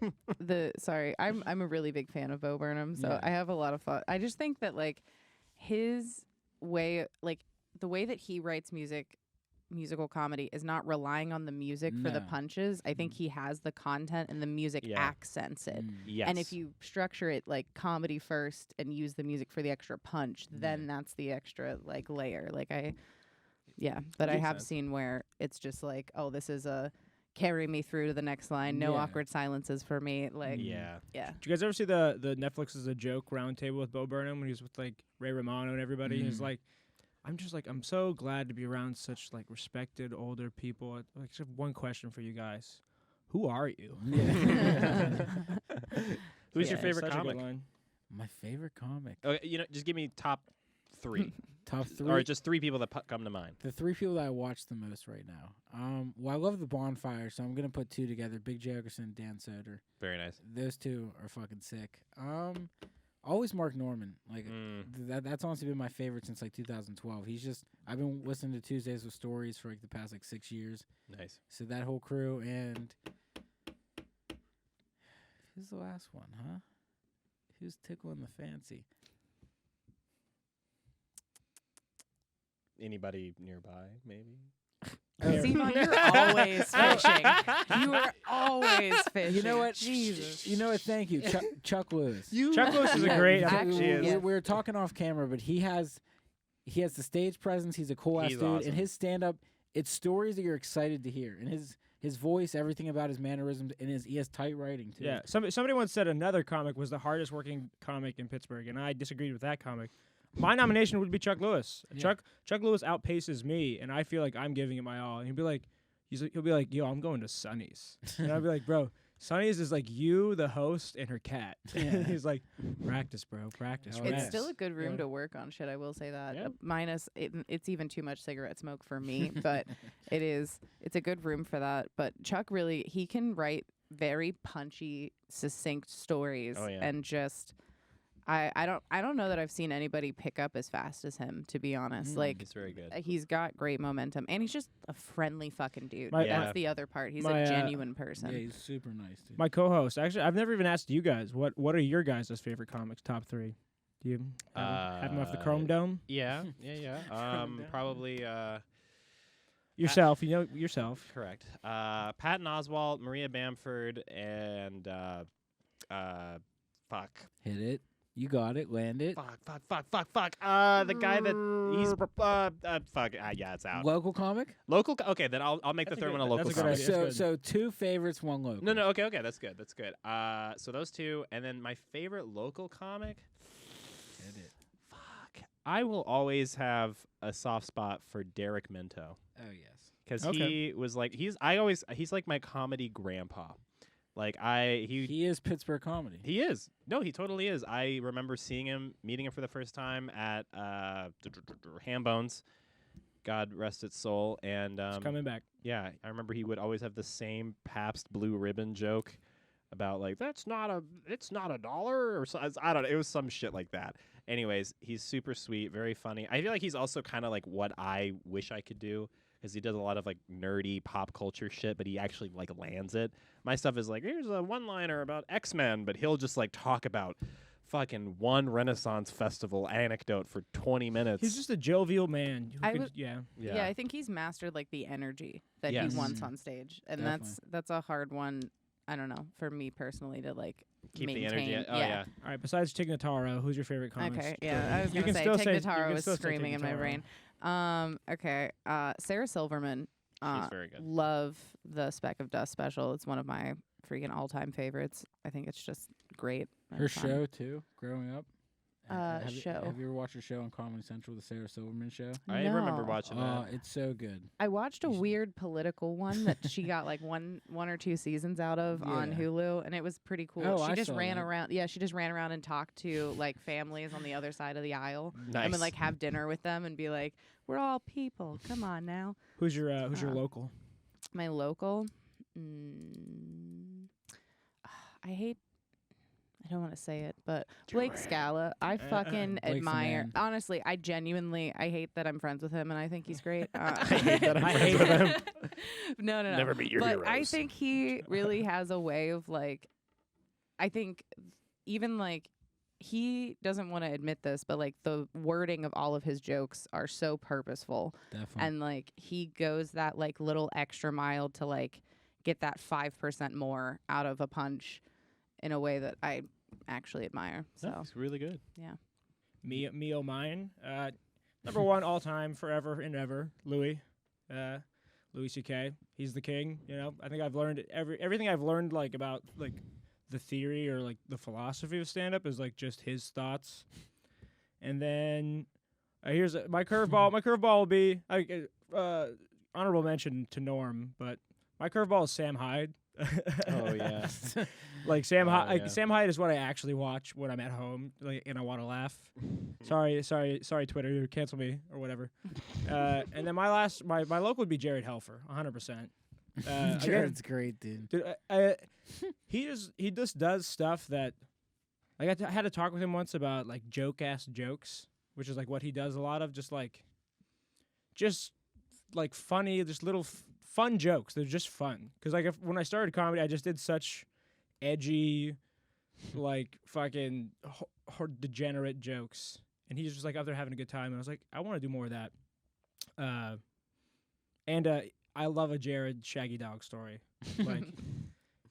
I'm a really big fan of Bo Burnham, so Yeah. I have a lot of fun. I just think that like his way, like the way that he writes musical comedy is not relying on the music for the No. punches. I think he has the content and the music Yeah. accents it. Mm. Yes. And if you structure it like comedy first and use the music for the extra punch, then that's the extra like layer. Like but I Makes have sense. seen where it's just like, oh, this is a carry me through to the next line. No Yeah. awkward silences for me. Like, Yeah. yeah. Did you guys ever see the Netflix is a Joke roundtable with Bo Burnham when he was with like Ray Romano and everybody? He's like, I'm so glad to be around such like respected older people. Like, just one question for you guys: who are you? Who's your Yeah, favorite such a good comic? line. My favorite comic. Okay, just give me top 3, Top three. or just 3 people that come to mind. The 3 people that I watch the most right now. Well, I love The Bonfire, so I'm gonna put 2 together: Big J Okerson, Dan Soder. Very nice. Those 2 are fucking sick. Always Mark Norman. Like that's honestly been my favorite since like 2012. I've been listening to Tuesdays with Stories for like the past like 6 years. Nice. So that whole crew. And who's the last one, huh? Who's tickling the fancy? Anybody nearby, maybe? Simon, you're always fishing. You are always fishing. You know what? Jesus. You know what? Thank you, Chuck Lewis. Chuck Lewis is a great. Actually, He is. yeah. We were talking off camera, but he has the stage presence. He's a cool ass He's dude, awesome. and his stand up, it's stories that you're excited to hear, and his voice, everything about his mannerisms, and he has tight writing too. Yeah, somebody once said another comic was the hardest working comic in Pittsburgh, and I disagreed with that comic. My nomination would be Chuck Lewis. Yeah. Chuck Lewis outpaces me, and I feel like I'm giving it my all. And he'll be like, yo, I'm going to Sonny's, and I'll be like, bro, Sonny's is like you, the host, and her cat. Yeah. He's like, practice, bro, practice. Oh, It's relax." still a good room Yeah. to work on shit. I will say that. Yeah. Minus, it's even too much cigarette smoke for me, but it's a good room for that. But Chuck really, he can write very punchy, succinct stories, Oh, yeah. and just, I don't know that I've seen anybody pick up as fast as him. To be honest, like He's very good. he's got great momentum, and he's just a friendly fucking dude. My- Yeah. That's the other part. He's My, a genuine person. Yeah, he's super nice, dude. My co-host. Actually, I've never even asked you guys. What are your guys' favorite comics? Top 3. Do you have them off the Chrome Dome? Yeah. Down. Probably. Yourself. You know yourself. Correct. Patton Oswalt, Maria Bamford, and fuck. Hit it. You got it. Land it. Fuck. The guy that he's fuck. Yeah, it's out. Local comic. Local. Okay, then I'll make the That's a third good- one a local that's a good comic. idea. So good. so 2 favorites, 1 local. No, okay, that's good. So those 2, and then my favorite local comic. Hit it. Fuck. I will always have a soft spot for Derek Minto Oh yes. because Okay. he was like he's like my comedy grandpa. Like He is Pittsburgh comedy. He is. No, he totally is. I remember meeting him for the first time at Ham Bones. God rest its soul. And It's coming back. yeah, I remember he would always have the same Pabst Blue Ribbon joke about like it's not a dollar or so. I don't know. It was some shit like that. Anyways, he's super sweet, very funny. I feel like he's also kind of like what I wish I could do. Because he does a lot of like nerdy pop culture shit, but he actually like lands it. My stuff is like, here's a one-liner about X-Men, but he'll just like talk about fucking one Renaissance festival anecdote for 20 minutes. He's just a jovial man. Who I could- would- yeah. I think he's mastered like the energy that Yes. he wants Mm. on stage, and Definitely. that's a hard one. I don't know, for me personally to like Keep maintain. the energy. Oh yeah. All right. Besides Tig Notaro, who's your favorite comic? Okay, yeah, I was You gonna can say still Tig say- you Notaro can was still say Tig screaming in my Notaro. brain. Okay, Sarah Silverman. She's very good. Love the Speck of Dust special. It's one of my freaking all-time favorites. I think it's just great. and Her fun. show too, growing up. Have show. Have you ever watched her show on Comedy Central, the Sarah Silverman show? I remember No. watching Oh, that. it's so good. I watched a You should- weird political one that she got like one or 2 seasons out of on Yeah. Hulu, and it was pretty cool. Oh, she I just saw ran that. around. Yeah, she just ran around and talked to like families on the other side of the aisle, Nice. and would like have dinner with them and be like, "We're all people. Come on now." Who's your local? My local. I don't want to say it, but Blake Scala, I fucking Blake's the admire. man. Honestly, I hate that I'm friends with him, and I think he's great. I hate that I'm I friends hate with him. him. No. Never meet your but I heroes. think he really has a way of like, I think even like, he doesn't want to admit this, but like the wording of all of his jokes are so purposeful. Definitely. And like he goes that like little extra mile to like get that 5% more out of a punch in a way that I actually admire. So No, it's really good. Me oh mine. Number 1 all time, forever and ever. Louis C.K. He's the king. You know, I think I've learned everything I've learned like about like the theory or like the philosophy of stand-up is like just his thoughts. And then here's my curveball. My curveball will be honorable mention to Norm, but my curveball is Sam Hyde. Oh yeah. Like Sam Oh, Hyde. Like yeah. Sam Hyde is what I actually watch when I'm at home, like, and I want to laugh. Sorry, Twitter, you cancel me or whatever. And then my local would be Jared Helfer, 100%. Again, Jared's great, dude. dude, he just does stuff that like I had to talk with him once about like joke ass jokes, which is like what he does a lot of, just like funny, just little fun jokes. They're just fun because like when I started comedy, I just did such edgy, like fucking degenerate jokes, and he's just like out there having a good time, and I was like, I want to do more of that. And I love a Jared Shaggy Dog story. Like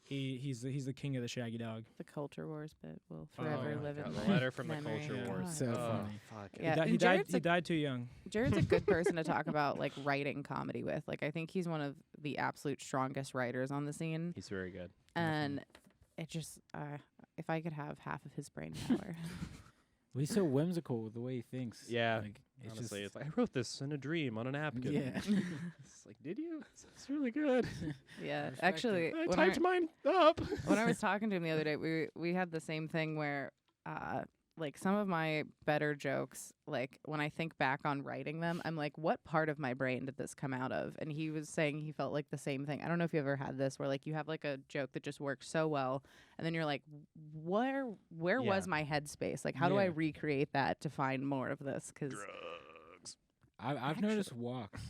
he's the king of the Shaggy Dog. the Culture Wars bit will Oh forever my live in God, my the letter from the memory. Culture Wars. God. So funny. Fuck. Yeah, He and died. Jared's He a- died too young. Jared's a good person to talk about like writing comedy with. Like I think he's one of the absolute strongest writers on the scene, He's very good. and it just if I could have half of his brain power. Well, he's so whimsical with the way he thinks. Yeah. Like, Honestly, it's like, I wrote this in a dream on a napkin. Yeah. It's like, did you? It's really good. Yeah, Respect it. actually, I when typed mine up. when I was talking to him the other day, we had the same thing where, like some of my better jokes, like when I think back on writing them, I'm like, what part of my brain did this come out of? And he was saying he felt like the same thing. I don't know if you ever had this where like you have like a joke that just works so well, and then you're like, where was my headspace? Like, how do I Yeah. recreate that to find more of this? Because Drugs. I've noticed walks.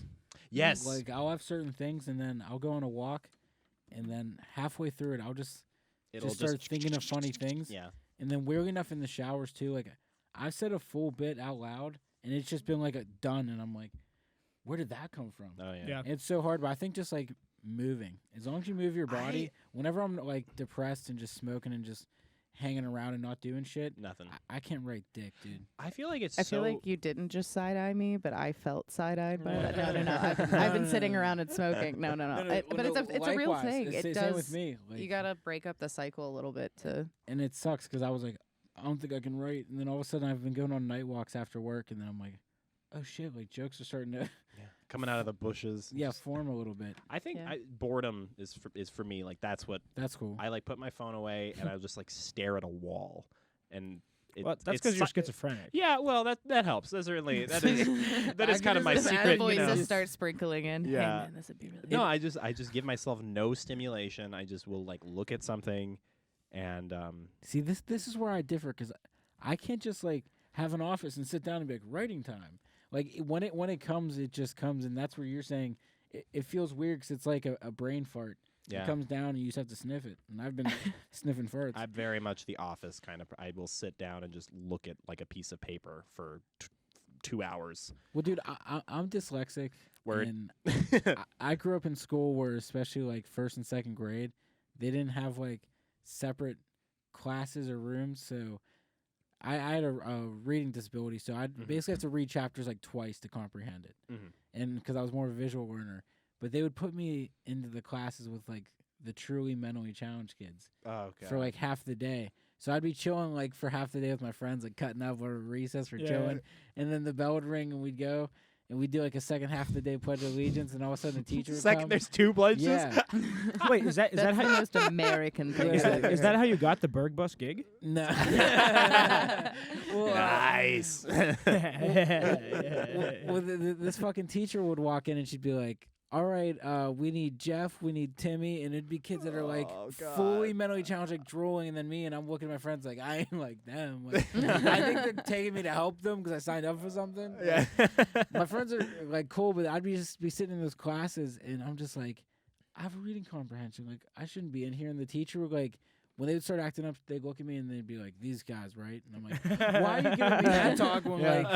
Yes. Like I'll have certain things, and then I'll go on a walk, and then halfway through it, I'll just start thinking of funny things. Yeah. And then weirdly enough, in the showers too, like I've said a full bit out loud, and it's just been like a done, and I'm like, where did that come from? Oh yeah. Yeah. It's so hard, but I think just like moving, as long as you move your body. Whenever I'm like depressed and just smoking and just hanging around and not doing shit, Nothing. I can't write dick, dude. I feel like it's I feel like you didn't just side-eye me, but I felt side-eyed by that. No. I've been sitting around and smoking. No. But it's a real likewise, thing. It's It the same does. with me. Like, You gotta break up the cycle a little bit to. and it sucks because I was like, I don't think I can write, and then all of a sudden I've been going on night walks after work, and then I'm like, oh shit, like jokes are starting to coming out of the bushes. form a little bit. I think Yeah. boredom is for me. Like that's what That's cool. I like. Put my phone away and I'll just like stare at a wall, and Well, that's it's because you're si- schizophrenic. Yeah, well, that helps. That's certainly that is kind of my The secret. bad You voices know. start sprinkling in. Hey, Yeah. man, this would be really. No, I just give myself no stimulation. I just will like look at something, and See, this is where I differ because I can't just like have an office and sit down and be like writing time. Like when it comes, it just comes, and that's where you're saying it feels weird because it's like a brain fart. yeah. It comes down and you just have to sniff it. And I've been sniffing farts. I'm very much the office kind of. I will sit down and just look at like a piece of paper for 2 hours. Well, dude, I'm dyslexic. Word. And I grew up in school where, especially like first and second grade, they didn't have like separate classes or rooms. So I had a reading disability, so I'd basically have to read chapters like twice to comprehend it. And because I was more of a visual learner, but they would put me into the classes with like the truly mentally challenged kids Oh, okay. for like half the day. So I'd be chilling like for half the day with my friends, like cutting up or recess for chilling, and then the bell would ring and we'd go. And we'd do like a second half of the day Pledge of Allegiance, and all of a sudden the teacher would come. There's 2 pledges. Yeah. Wait, is that That's how the most American thing. is I've that, ever is that heard. how you got the Berg Bus gig? No. Nice. Well, this fucking teacher would walk in and she'd be like, all right, we need Jeff, we need Timmy, and it'd be kids that are like fully mentally challenged, like drooling, and then me, and I'm looking at my friends like, I ain't like them. Like, I think they're taking me to help them because I signed up for something. Yeah. My friends are like cool, but I'd just be sitting in those classes, and I'm just like, I have a reading comprehension. Like, I shouldn't be in here. And the teacher would like, when they would start acting up, they'd look at me and they'd be like, these guys, right? And I'm like, why are you giving me that talk when like,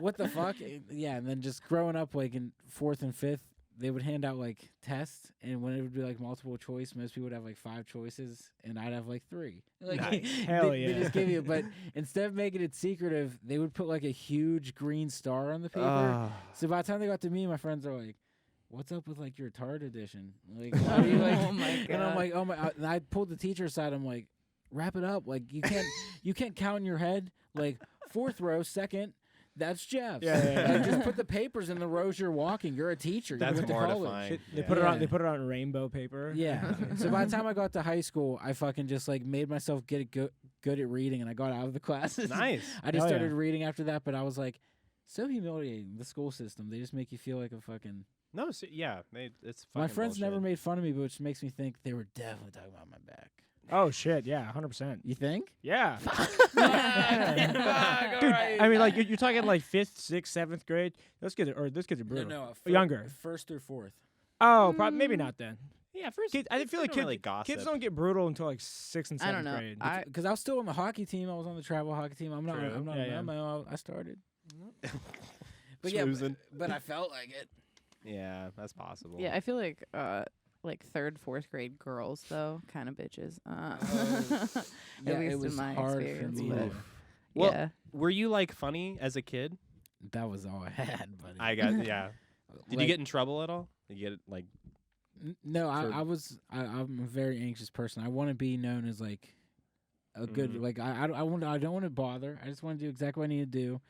what the fuck? Yeah, and then just growing up like in 4th and 5th, they would hand out like tests, and when it would be like multiple choice, most people would have like 5 choices, and I'd have like 3. Like, Nice. Hell they yeah. just give you, but instead of making it secretive, they would put like a huge green star on the paper. So by the time they got to me, my friends are like, "What's up with like your tard edition? Like, why do you like?" Oh my god. And I'm like, "Oh my!" And I pulled the teacher aside. I'm like, "Wrap it up. Like you can't count in your head. Like 4th row, second." That's Jeff's. Yeah. Like, just put the papers in the rows you're walking. You're a teacher. That's you went to college. mortifying. They Yeah. put it on. Yeah. They put it on rainbow paper. Yeah. So by the time I got to high school, I fucking just like made myself get good at reading, and I got out of the classes. Nice. I just Hell yeah. started reading after that, but I was like, so humiliating. The school system. They just make you feel like a fucking. No, yeah, it's My fucking friends never bullshit. made fun of me, which makes me think they were definitely talking about my back. Oh shit. Yeah. 100%. You think? Yeah. Dude, Dude, I mean, like you're talking like 5th, 6th, 7th grade. Those kids are brutal. No, Younger. 1st through 4th. Oh, maybe not then. Yeah, first. Kids, I feel like really gossip. kids don't get brutal until like 6th and 7th I don't know. grade. Because I was still on the hockey team. I was on the travel hockey team. I'm not. True. I'm not. Yeah, yeah. I started. But yeah, Snoozing. but I felt like it. Yeah, that's possible. Yeah, I feel like 3rd, 4th grade girls though, kind of bitches. Yeah, At least it was in my hard experience. for me. But to- Well, yeah. Were you like funny as a kid? That was all I had, buddy. I got yeah. Did you Like, get in trouble at all? Did you get like No, for- I'm a very anxious person. I want to be known as like a good like I don't want to bother. I just want to do exactly what I need to do.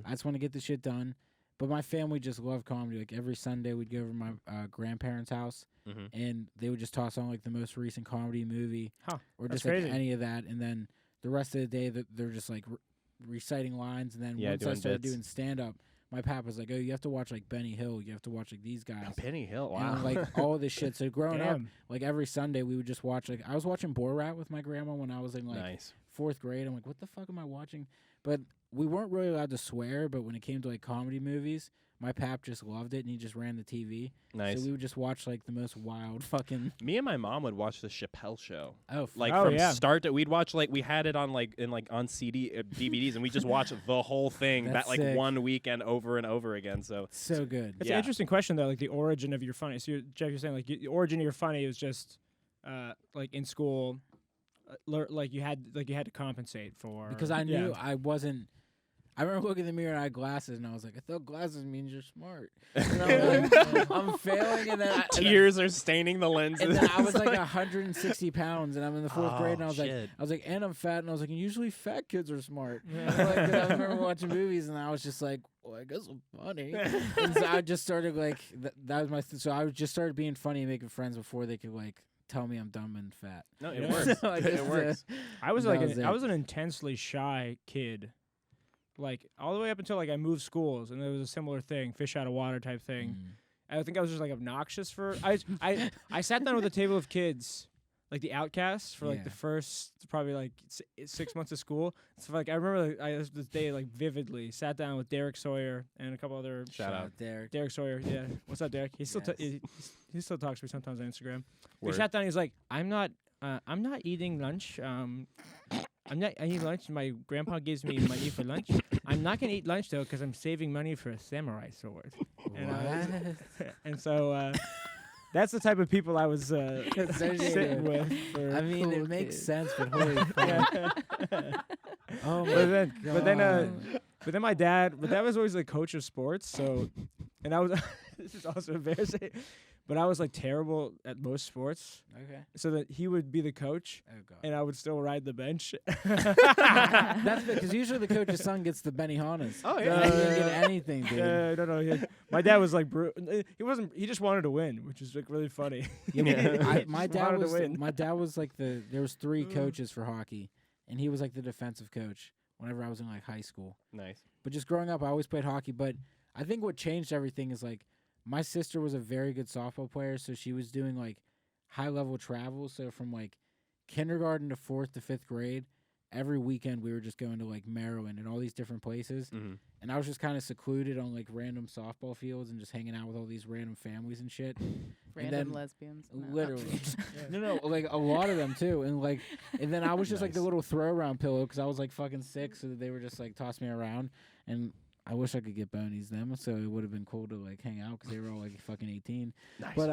I just want to get the shit done. But my family just loved comedy. Like every Sunday, we'd go over to my grandparents' house, and they would just toss on like the most recent comedy movie, or just like any of that. And then the rest of the day, they're just like reciting lines. And then once I started doing stand up, my pap was like, "Oh, you have to watch like Benny Hill. You have to watch like these guys." Benny Hill, wow. And, like all this shit. So growing up, like every Sunday, we would just watch. Like I was watching Borat with my grandma when I was in like 4th grade. I'm like, what the fuck am I watching? But we weren't really allowed to swear. But when it came to like comedy movies, my pap just loved it, and he just ran the TV. Nice. So we would just watch like the most wild fucking. Me and my mom would watch the Chappelle Show. Oh, like from start to we'd watch like we had it on like on CD DVDs, and we just watch the whole thing that like one weekend over and over again. So good. It's an interesting question though, like the origin of your funny. So Jeff, you're saying like the origin of your funny was just like in school, like you had to compensate for because I knew I wasn't. I remember looking in the mirror and I had glasses, and I was like, I thought glasses means you're smart. And I was like, I'm failing, and then tears are staining the lenses. And then I was like 160 pounds, and I'm in the 4th grade, and I was like, and I'm fat, and I was like, and usually fat kids are smart. Like, I remember watching movies, and I was just like, well, I guess I'm funny. And so I just started like that was my so I just started being funny and making friends before they could like tell me I'm dumb and fat. No, it works. So it works. I was like I was an intensely shy kid. Like all the way up until like I moved schools, and there was a similar thing, fish out of water type thing. I think I was just like obnoxious for. I sat down with a table of kids, like the outcasts, for like the first probably like 6 months of school. So like I remember this day like vividly. Sat down with Derek Sawyer and a couple other. Shout out Derek Sawyer. Yeah, what's up, Derek? He still he still talks to me sometimes on Instagram. We sat down. He's like, I'm not eating lunch. I'm not eating lunch. My grandpa gives me money for lunch. I'm not gonna eat lunch though because I'm saving money for a samurai sword. And so that's the type of people I was sitting with. I mean, it makes sense, but holy fuck. Oh my God. But then my dad was always the coach of sports. So, and I was this is also embarrassing. But I was like terrible at most sports. Okay. So that he would be the coach, and I would still ride the bench. That's because usually the coach's son gets the Benihanas. Oh yeah. He didn't get anything, dude. No. My dad was like, he wasn't. He just wanted to win, which is like really funny. My dad was like there was 3 coaches for hockey, and he was like the defensive coach whenever I was in like high school. Nice. But just growing up, I always played hockey. But I think what changed everything is like. My sister was a very good softball player, so she was doing like high-level travel. So from like kindergarten to 4th to 5th grade, every weekend we were just going to like Maryland and all these different places. And I was just kind of secluded on like random softball fields and just hanging out with all these random families and shit. Random lesbians. Literally. No, like a lot of them too. And then I was just like the little throw-around pillow because I was like fucking sick, so that they were just like toss me around. And I wish I could get bonies them, so it would have been cool to like hang out because they were all like fucking 18. Nice. But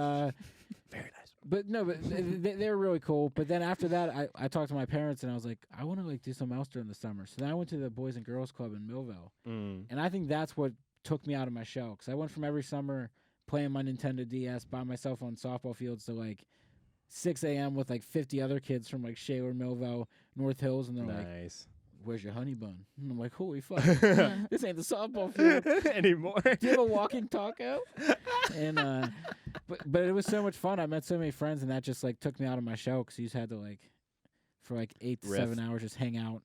very nice. But no, but they were really cool. But then after that, I talked to my parents and I was like, I want to like do something else during the summer. So then I went to the Boys and Girls Club in Millville, and I think that's what took me out of my shell because I went from every summer playing my Nintendo DS by myself on softball fields to like 6 a.m. with like 50 other kids from like Shaler, Millville, North Hills, and they're like, where's your honey bun? And I'm like, holy fuck, this ain't the softball field anymore. Do you have a walking taco? And but it was so much fun. I met so many friends, and that just like took me out of my shell because you just had to like for like 8 to 7 hours just hang out.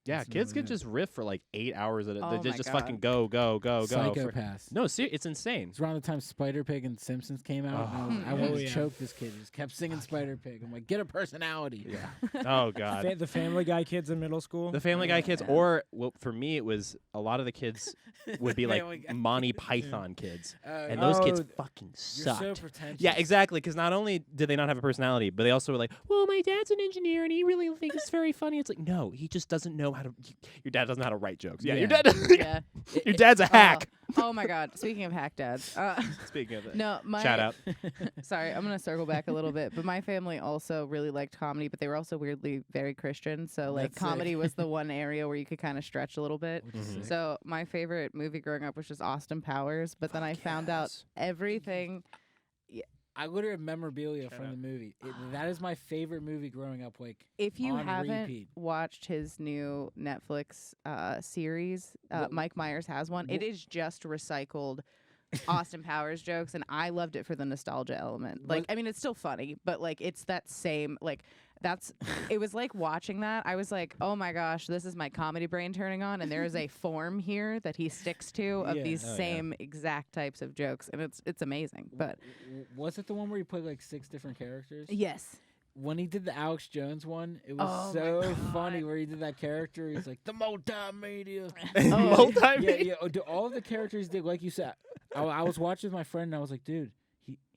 Yeah, kids can just riff for like 8 hours at a Oh they my just God. fucking go. Psychopaths. No, it's insane. It's around the time Spider Pig and Simpsons came out. And I wanted to choke this kid. He just kept singing Spider Pig. I'm like, get a personality. Yeah. Oh God. The Family Guy kids in middle school. The Family Guy kids, or well, for me, it was a lot of the kids would be like Monty Python kids, and those kids fucking sucked. You're so pretentious. Yeah, exactly. Because not only did they not have a personality, but they also were like, "Well, my dad's an engineer, and he really thinks it's very funny." It's like, no, he just doesn't know how to. Your dad doesn't know how to write jokes. Yeah. Your dad. Yeah. Your dad's a hack. Oh my God. Speaking of hack dads. Speaking of that. No, Shout out. Sorry, I'm gonna circle back a little bit. But my family also really liked comedy, but they were also weirdly very Christian. So like That's comedy was the one area where you could kind of stretch a little bit. So my favorite movie growing up was just Austin Powers. But then I found out everything. I literally have memorabilia Shut from up. the movie. That is my favorite movie growing up. Like, If you on haven't repeat. watched his new Netflix series, Mike Myers has one. It is just recycled Austin Powers jokes, and I loved it for the nostalgia element. Like, I mean, it's still funny, but like, it's that same like. It was like watching that. I was like, oh my gosh, this is my comedy brain turning on, and there is a form here that he sticks to of Yeah. these Oh, yeah. same exact types of jokes, and it's amazing. But Was it the one where he played like 6 different characters? yes, When he did the Alex Jones one, it was Oh my so God. funny where he did that character. He's like, the multimedia. Multimedia. Yeah, all of the characters did, like you said. I was watching with my friend, and I was like, dude,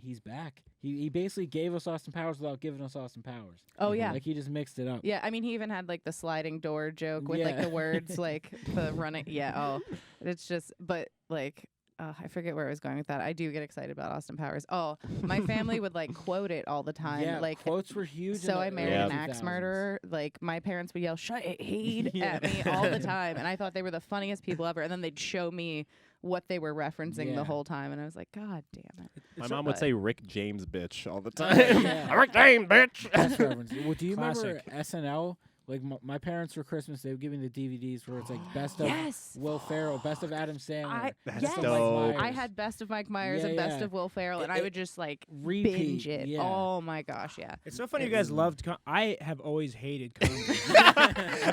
he's back. He basically gave us Austin Powers without giving us Austin Powers. oh yeah. Like, he just mixed it up. Yeah, I mean, he even had like the sliding door joke with like Yeah. the words like the running. Yeah, oh, it's just, but like, I forget where I was going with that. I do get excited about Austin Powers. Oh, my family would like quote it all the time. Yeah, like, quotes were huge. in so the I married Yeah. an axe 2000s. murderer. Like, my parents would yell "shut it, Heed" Yeah. at me all the time, and I thought they were the funniest people ever. And then they'd show me what they were referencing Yeah. the whole time, and I was like, God damn it. My It's mom but- would say Rick James bitch all the Oh, time. yeah. Rick James bitch. Best reference. Well, do you remember Classic. SNL? Like, my parents for Christmas, they would give me the DVDs where it's like best of Yes. Will Ferrell, best of Adam Sandler. That's yes. best of dope. Mike I Myers. had best of Mike Myers Yeah, and best yeah. of Will Ferrell, and I It- would just like repeat. binge it. Yeah. Oh my gosh, yeah. It's so funny you guys loved. I have always hated comedy.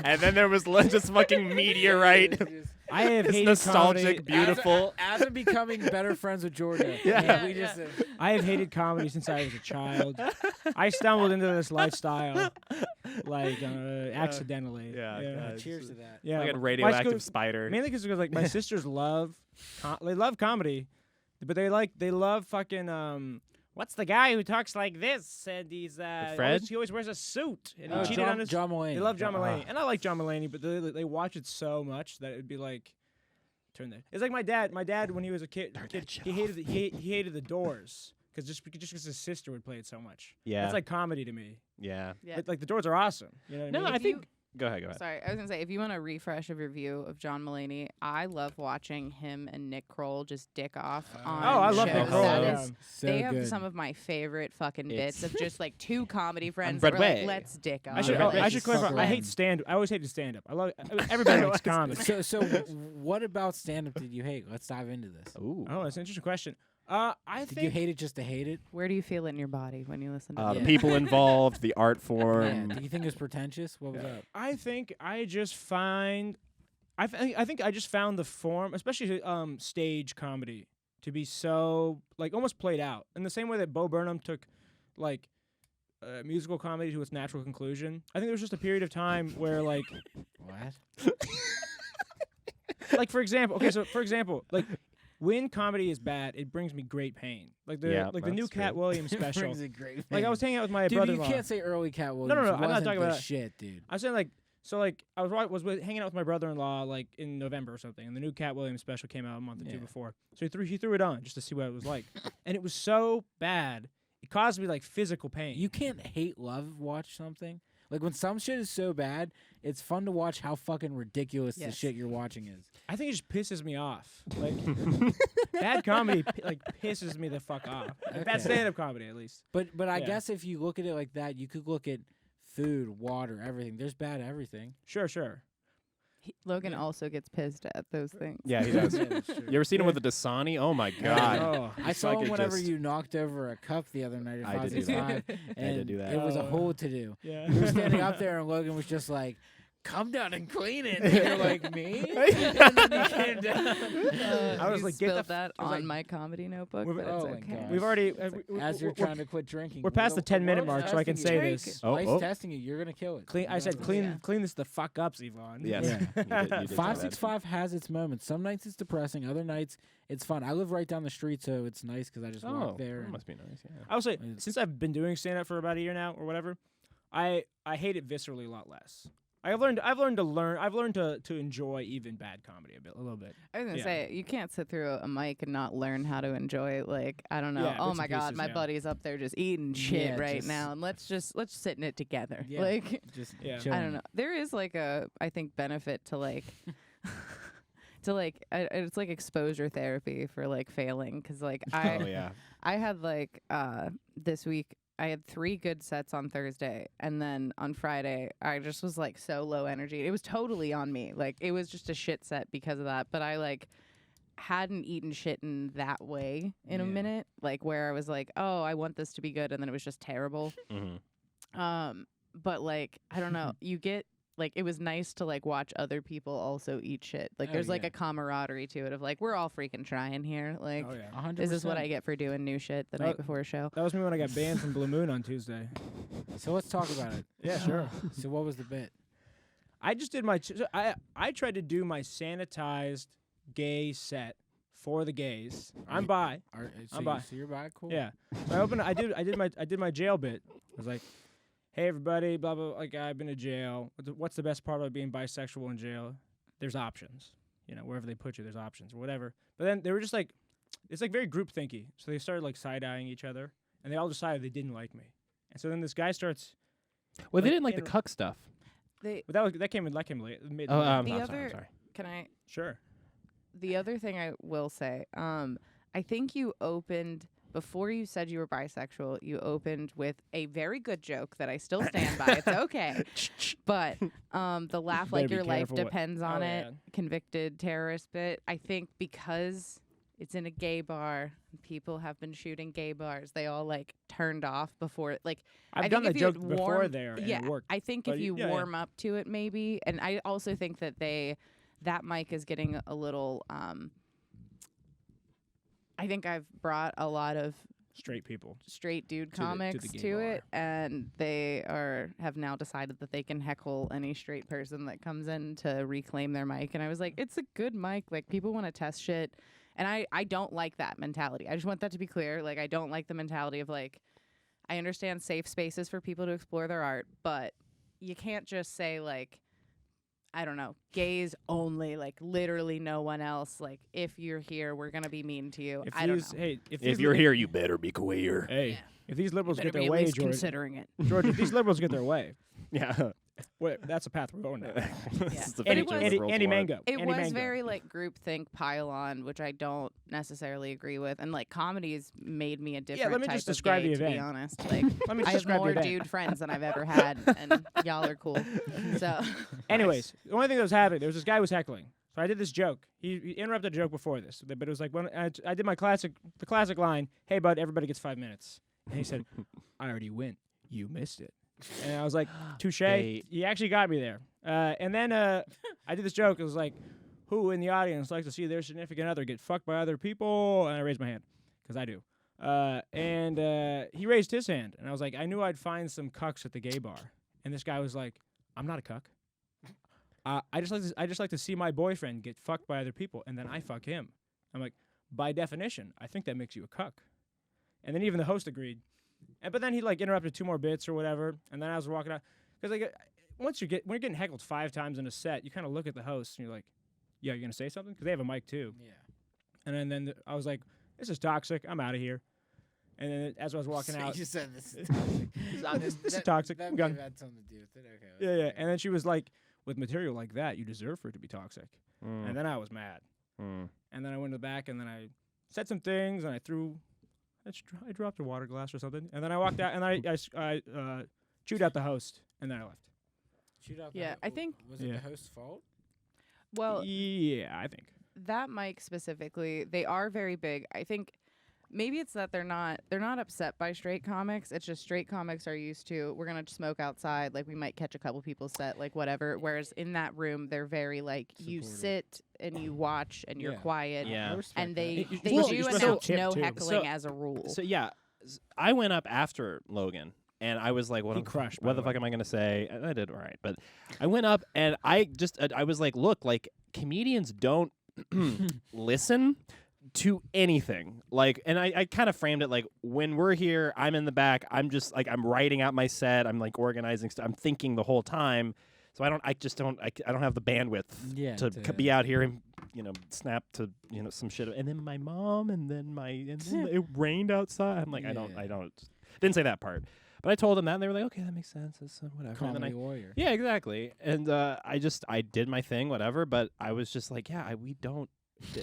And then there was just fucking meteorite. I have It's hated nostalgic, comedy. beautiful. As I'm becoming better friends with Georgia. Yeah. we just I have hated comedy since I was a child. I stumbled into this lifestyle, like accidentally. Yeah, God. cheers to that. Yeah. Like a my radioactive school- spider. Mainly because like my sisters love, they love comedy, but they love fucking What's the guy who talks like this? And he's Fred? he always wears a suit and he Oh, cheated on his. John Mulaney. They love John Uh-huh. Mulaney, and I like John Mulaney, but they watch it so much that it'd be like, turn that. It's like my dad. My dad, when he was a kid, he hated the Doors because because his sister would play it so much. Yeah. It's like comedy to me. Yeah. Yeah. Like the Doors are awesome. You know what I No, mean? I If you- think. Go ahead. Sorry, I was gonna say, if you want a refresh of your view of John Mulaney, I love watching him and Nick Kroll just dick off on Oh, I love shows. Nick Kroll. That yeah. is- So they have good. some of my favorite fucking It's- bits of just like two comedy friends that were Broadway. like, let's dick off. I should, Oh, I right. should Fuck clarify. I around. hate stand. I always hated stand up. I love everybody likes comedy. So what about stand-up did you hate? Let's dive into this. Ooh. Oh, that's an interesting question. I Did you think hate it just to hate it? Where do you feel it in your body when you listen to The it? Yeah. people involved, the art Yeah. form. Do you think it was pretentious? What was up? I think I just find I think I just found the form, especially stage comedy, to be so like almost played out in the same way that Bo Burnham took like musical comedy to its natural conclusion. I think there was just a period of time where like What? like for example, like when comedy is bad, it brings me great pain. Like the Yeah, the new that's Cat true. Williams special. Brings a great Like I was hanging out with my dude, you brother-in-law. can't say early Cat Williams. no, It I'm not wasn't talking the about that. shit, dude. I was saying like so like I was hanging out with my brother-in-law like in November or something, and the new Cat Williams special came out a month or two Yeah. before. So he threw it on just to see what it was like, and it was so bad it caused me like physical pain. You can't hate love watch something. Like when some shit is so bad, it's fun to watch how fucking ridiculous the Yes. shit you're watching is. I think it just pisses me off. Like bad comedy like pisses me the fuck off. Like, bad Okay. stand-up comedy at least. But I Yeah. guess if you look at it like that, you could look at food, water, everything. There's bad everything. Sure. Logan also gets pissed at those things. Yeah, he does. Yeah, that's true. You ever seen him with a Dasani? Oh my god. Oh. I It's saw like him it whenever just- you knocked over a cup the other night at I did do 565, I and did do that. it was a Oh. whole to do. Yeah. You were standing up there, and Logan was just like, "Come down and clean it." And you're like, "Me?" And then you came down. I was you like, get the spilled f- that I was on like- my comedy notebook, We've- but it's oh my okay. gosh. We've already As you're trying to quit drinking. we're past the 10-minute world's mark, so I can testing say you. this. Oh, Life's oh. testing you. You're gonna kill it. Clean. I said Yeah. clean. Yeah. Clean this the fuck up, Yvonne. Yes. Yeah. You did say that. 565 has its moments. Some nights it's depressing. Other nights it's fun. I live right down the street, so it's nice because I just Oh, walk there. that and- must be nice. Yeah. I would say It's- since I've been doing stand up for about a year now or whatever, I hate it viscerally a lot less. I've learned to enjoy even bad comedy a little bit. I was gonna Yeah. say, you can't sit through a mic and not learn how to enjoy, like, I don't know. Yeah, Oh bits my and God, pieces, my yeah. buddy's up there just eating shit Yeah, right just- now, and let's sit in it together. Yeah. Like, Just Yeah. chilling. I don't know. There is like a, I think, benefit to like to like it's like exposure therapy for like failing, because like Oh yeah. I had like this week I had 3 good sets on Thursday, and then on Friday I just was like so low energy. It was totally on me. Like it was just a shit set because of that. But I like hadn't eaten shit in that way in a minute, like where I was like, oh, I want this to be good, and then it was just terrible. But like I don't know, you get like, it was nice to like watch other people also eat shit. Like there's like a camaraderie to it of like, we're all freaking trying here. Like, 100%. this is what I get for doing new shit the night before a show. That was me when I got banned from Blue Moon on Tuesday. So let's talk about it. Yeah, sure. So what was the bit? I just did my I tried to do my sanitized gay set for the gays. I'm bi. So I'm bi. So you're bi, cool. Yeah. So I did my jail bit. I was like, hey everybody, blah blah. Like I've been to jail. What's the best part about being bisexual in jail? There's options. You know, wherever they put you, there's options or whatever. But then they were just like, it's like very group thinky. So they started like side eyeing each other, and they all decided they didn't like me. And so then this guy starts. Well, they didn't like the cuck stuff. They, but that came late. Oh, the I'm other, sorry. Can I? Sure. The other thing I will say, I think you opened, before you said you were bisexual, you opened with a very good joke that I still stand by. It's okay. But the laugh like your life depends on it, convicted terrorist bit, I think because it's in a gay bar, people have been shooting gay bars, they all like turned off before, like, I've done that joke before there and it worked. I think if you warm up to it maybe, and I also think that that mic is getting a little, I think I've brought a lot of straight dude comics to it, and they have now decided that they can heckle any straight person that comes in to reclaim their mic. And I was like, it's a good mic. Like, people want to test shit. And I don't like that mentality. I just want that to be clear. Like, I don't like the mentality of, like, I understand safe spaces for people to explore their art, but you can't just say, like, I don't know, gays only, like literally no one else. Like, if you're here, we're going to be mean to you. I don't know. Hey, if you're here, you better be queer. Hey, if these liberals get their be way, at least George, considering it. George, if these liberals get their way, Yeah. well, that's the path we're going down. This is the And it future was- liberals Andy want. Mango. It Andy was Mango. very like groupthink pile on, which I don't necessarily agree with. And like comedies made me a different let me type just of describe gay, the to be event. honest. Like, Let me just I have describe more the event. dude friends than I've ever had, and y'all are cool. So, Anyways, the only thing that was happening, there was this guy who was heckling. So I did this joke. He interrupted a joke before this, but it was like when I did the classic line, "Hey bud, everybody gets 5 minutes." And he said, "I already went. You missed it." And I was like, "Touche." He actually got me there. And then I did this joke. It was like, "Who in the audience likes to see their significant other get fucked by other people?" And I raised my hand because I do. And he raised his hand, and I was like, "I knew I'd find some cucks at the gay bar." And this guy was like, "I'm not a cuck. I just like to see my boyfriend get fucked by other people, and then I fuck him." I'm like, by definition, I think that makes you a cuck. And then even the host agreed. But then he like interrupted 2 more bits or whatever, and then I was walking out because like when you're getting heckled 5 times in a set, you kind of look at the host and you're like, "Yeah, you're gonna say something?" Because they have a mic too. Yeah. And then I was like, "This is toxic. I'm out of here." And then as I was walking So out, you said this is toxic. this is toxic. That I'm may gone. have had something to do with it. Okay. Yeah. And then she was like, "With material like that, you deserve for it to be toxic." And then I was mad. And then I went to the back, and then I said some things, and I dropped a water glass or something, and then I walked out, and I chewed out the host, and then I left. I think. Was it the host's fault? Well, Yeah, I think. that mic specifically, they are very big. I think maybe it's that they're not upset by straight comics. It's just straight comics are used to, we're gonna smoke outside, like we might catch a couple people set, like whatever. Whereas in that room, they're very like you sit and you watch and you're quiet. Yeah. And they You're do supposed to announce tip, no too. heckling as a rule. So yeah, I went up after Logan, and I was like, "What? He crushed, What by the the fuck way. am I gonna say?" And I did all right, but I went up and I was like, "Look, like comedians don't listen to anything." Like, and I kind of framed it like, when we're here, I'm in the back. I'm just like, I'm writing out my set. I'm like organizing stuff. I'm thinking the whole time. So I don't have the bandwidth to be out here and snap to some shit. And then my mom, and then it rained outside. I'm like, I don't didn't say that part, But I told them that, and they were like, okay, that makes sense. That's whatever. And then Comedy warrior. yeah, exactly. And I did my thing, whatever. But I was just like, yeah, we don't.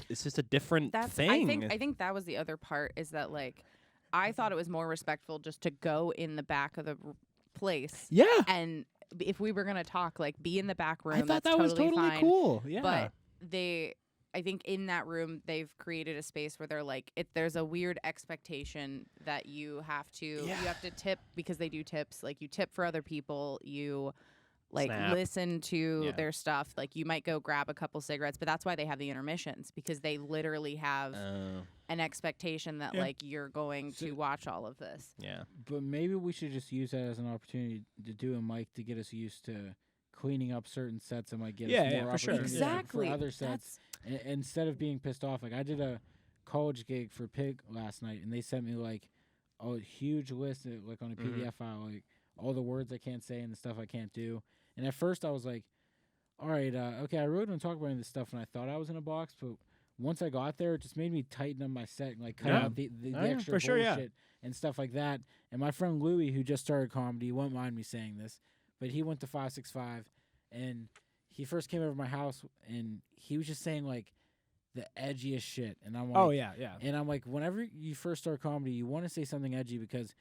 It's just a different thing. I think that was the other part is that like I thought it was more respectful just to go in the back of the place. Yeah. And if we were gonna talk, like be in the back room. I thought that's that was totally fine. cool. Yeah. But I think in that room they've created a space where they're like, there's a weird expectation that you have to tip because they do tips. Like you tip for other people. You like Snap. listen to their stuff. Like you might go grab a couple cigarettes, but that's why they have the intermissions because they literally have an expectation that like you're going to watch all of this. Yeah. But maybe we should just use that as an opportunity to do a mic to get us used to cleaning up certain sets that might get us more for sure. opportunity Exactly. for other sets. Instead of being pissed off, like I did a college gig for Pig last night, and they sent me like a huge list, like on a PDF file, like all the words I can't say and the stuff I can't do. And at first I was like, all right, okay, I really don't talk about any of this stuff, and I thought I was in a box, but once I got there, it just made me tighten up my set and like cut out the extra bullshit and stuff like that. And my friend Louie, who just started comedy, won't mind me saying this, but he went to 565, and he first came over to my house, and he was just saying like the edgiest shit. And I'm like, Oh yeah. and I'm like, whenever you first start comedy, you want to say something edgy because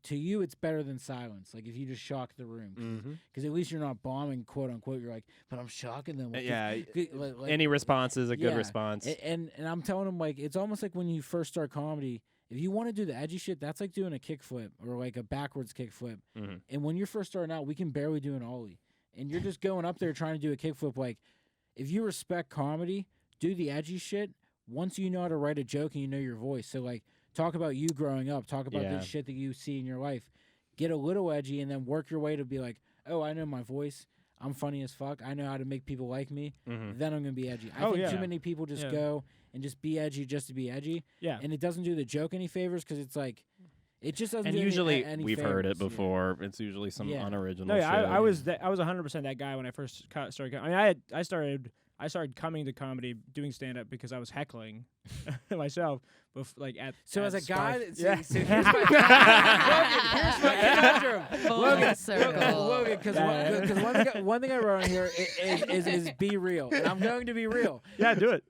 to you it's better than silence. Like if you just shock the room, because at least you're not bombing, quote unquote. You're like, but I'm shocking them. Like, any response is a good response. And I'm telling them like it's almost like when you first start comedy. If you want to do the edgy shit, that's like doing a kickflip or like a backwards kickflip. And when you're first starting out, we can barely do an ollie. And you're just going up there trying to do a kickflip. Like, if you respect comedy, do the edgy shit once you know how to write a joke and you know your voice. So, like, talk about you growing up. Talk about the shit that you see in your life. Get a little edgy and then work your way to be like, oh, I know my voice. I'm funny as fuck. I know how to make people like me. Then I'm going to be edgy. I think too many people just go and just be edgy just to be edgy. Yeah. And it doesn't do the joke any favors because it's like, it just doesn't. And do usually any we've favors. heard it before. It's usually some unoriginal. No, yeah, shit. I was 100% that guy when I first started. I mean, I started coming to comedy doing stand up because I was heckling myself, like at. So at as a Spark. guy, yeah. so here's my conundrum. Full circle. Logan, because one thing I wrote on here is be real, and I'm going to be real. Yeah, do it.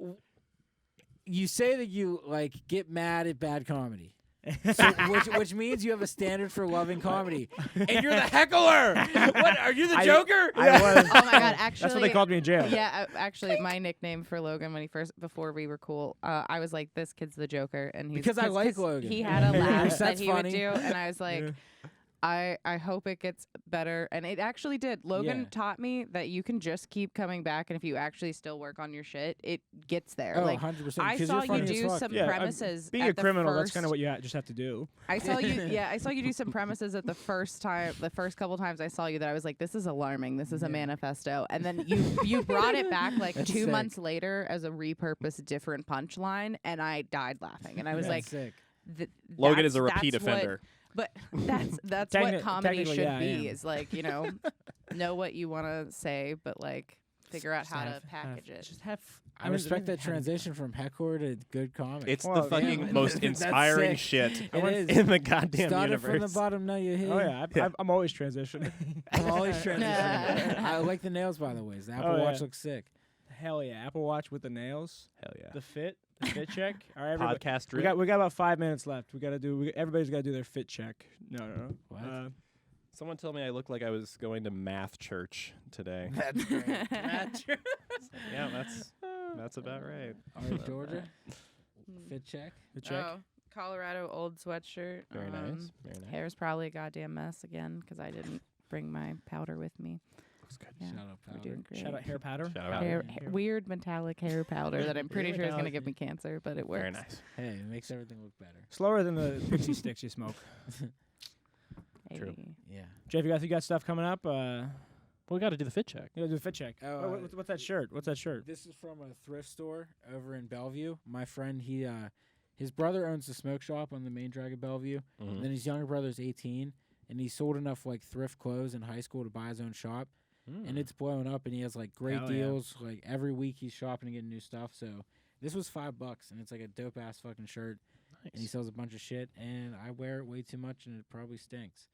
You say that you like get mad at bad comedy. So, which means you have a standard for loving comedy, and you're the heckler. What are you, the Joker? I was. Oh my god! Actually, That's what they called me in jail. Yeah, actually, my nickname for Logan before we were cool, I was like, "This kid's the Joker," and he's because I like Logan. He had a laugh that he funny. would do, and I was like. I hope it gets better. And it actually did. Logan taught me that you can just keep coming back, and if you actually still work on your shit, it gets there. Oh, like 100%. I saw you do some premises. Being at a criminal, the that's kind of what you just have to do. I saw you. I saw you do some premises at the first couple times I saw you that I was like, this is alarming. This is a manifesto. And then you brought it back like That's 2 sick. months later as a repurposed different punchline, and I died laughing. And I was like, sick. Logan is a repeat offender. But that's what comedy should be. Is like, know what you want to say, but like figure out how to package it. Just have. I respect that transition from heckler to good comedy. It's the fucking most inspiring shit in the goddamn Started universe. from the bottom, now you're here. Oh yeah, I'm always transitioning. I'm always transitioning. I like the nails, by the way. The Apple Watch looks sick. Hell yeah, Apple Watch with the nails. Hell yeah. The fit check. All right, everybody. Podcast We got about 5 minutes left. Everybody's got to do their fit check. No. What? Someone told me I looked like I was going to math church today. That's great. Math church. Yeah, that's about right. All right, Georgia. Fit check. Fit check. Oh, Colorado old sweatshirt. Very nice. Very nice. Hair's probably a goddamn mess again because I didn't bring my powder with me. Looks good. Yeah, Shout out we're powder. doing great. Shout out hair powder. Shout out. Weird metallic hair powder that I'm pretty Weird sure is going to metallic. give me cancer, but it works. Very nice. Hey, it makes everything look better. Slower than the pixie sticks you smoke. Hey. True. Yeah. Jeff, you got stuff coming up? Well, we got to do the fit check. You gotta do the fit check. Oh, What's that shirt? What's that shirt? This is from a thrift store over in Bellevue. My friend, his brother owns the smoke shop on the main drag of Bellevue. And then his younger brother's 18, and he sold enough like thrift clothes in high school to buy his own shop. And it's blown up, and he has like great Hell yeah. deals. Like every week he's shopping and getting new stuff. So this was $5, and it's like a dope ass fucking shirt. Nice. And he sells a bunch of shit, and I wear it way too much, and it probably stinks.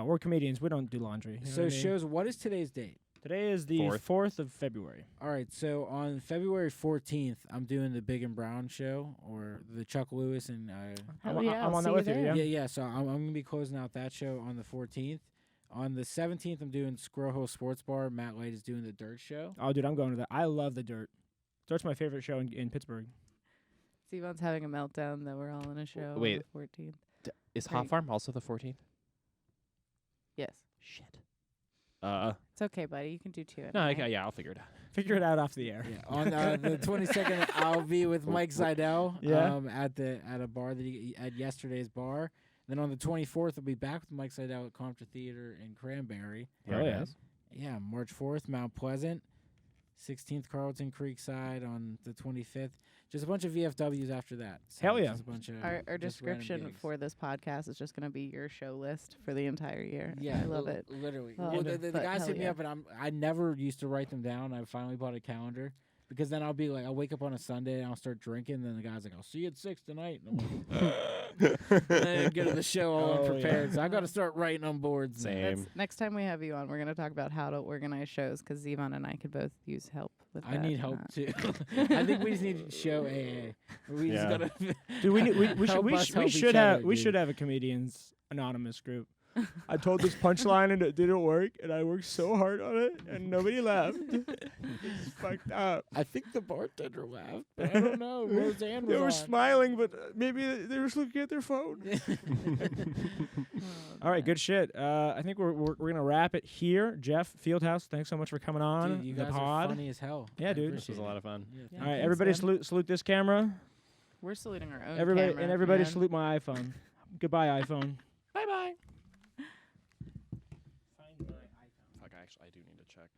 We're comedians. We don't do laundry. You know So what I mean? shows. What is today's date? Today is the 4th of February. All right. So on February 14th, I'm doing the Big and Brown show, or the Chuck Lewis and. Hell I'm, yeah, I'm I'll on that see with you. there. Yeah. Yeah. So I'm gonna be closing out that show on the 14th. On the 17th, I'm doing Squirrel Hill Sports Bar. Matt Light is doing the Dirt show. Oh, dude, I'm going to that. I love the Dirt. Dirt's my favorite show in Pittsburgh. Steven's having a meltdown that we're all in a show Wait. on the 14th. Is Great. Hot Farm also the 14th? Yes. Shit. It's okay, buddy. You can do 2. No, anyway. okay, yeah, I'll figure it out. Figure it out off the air. Yeah. On the 22nd, I'll be with Mike Zidell. Yeah. At a bar that at yesterday's bar. Then on the 24th, I'll be back with Mike Zidell at Compton Theater in Cranberry. Hell yeah. Yeah, March 4th, Mount Pleasant. 16th, Carlton Creekside on the 25th. Just a bunch of VFWs after that. So Hell yeah. just a bunch of Our just random description gigs. for this podcast is just going to be your show list for the entire year. Yeah, I love it. Literally. Oh, Well, the but guys hell hit me yeah. up, and I never used to write them down. I finally bought a calendar because then I'll be like, I'll wake up on a Sunday and I'll start drinking. And then the guy's like, I'll see you at 6 tonight. And I'm like, and I go to the show all Oh, unprepared. So I got to start writing on boards. now. Same. Next time we have you on, we're going to talk about how to organize shows because Zevon and I could both use help with that. I need and help that. too. I think we just need to show AA. We just Yeah. gotta. Dude, we Help us should help we each should other, have we dude. should have a comedians anonymous group. I told this punchline and it didn't work, and I worked so hard on it, and nobody laughed. It's fucked up. I think the bartender laughed, but I don't know. Roseanne was They were on. smiling, but maybe they were just looking at their phone. Oh, All right, man. good shit. I think we're gonna wrap it here. Jeff Fieldhouse, thanks so much for coming on Dude, you the guys pod. are funny as hell. Yeah, I dude. This was a appreciate lot it. of fun. Yeah, Yeah. All right, Thanks, everybody man. salute this camera. We're saluting our own Everybody camera, and everybody man. salute my iPhone. Goodbye, iPhone. Bye-bye. Fuck, I do need to check.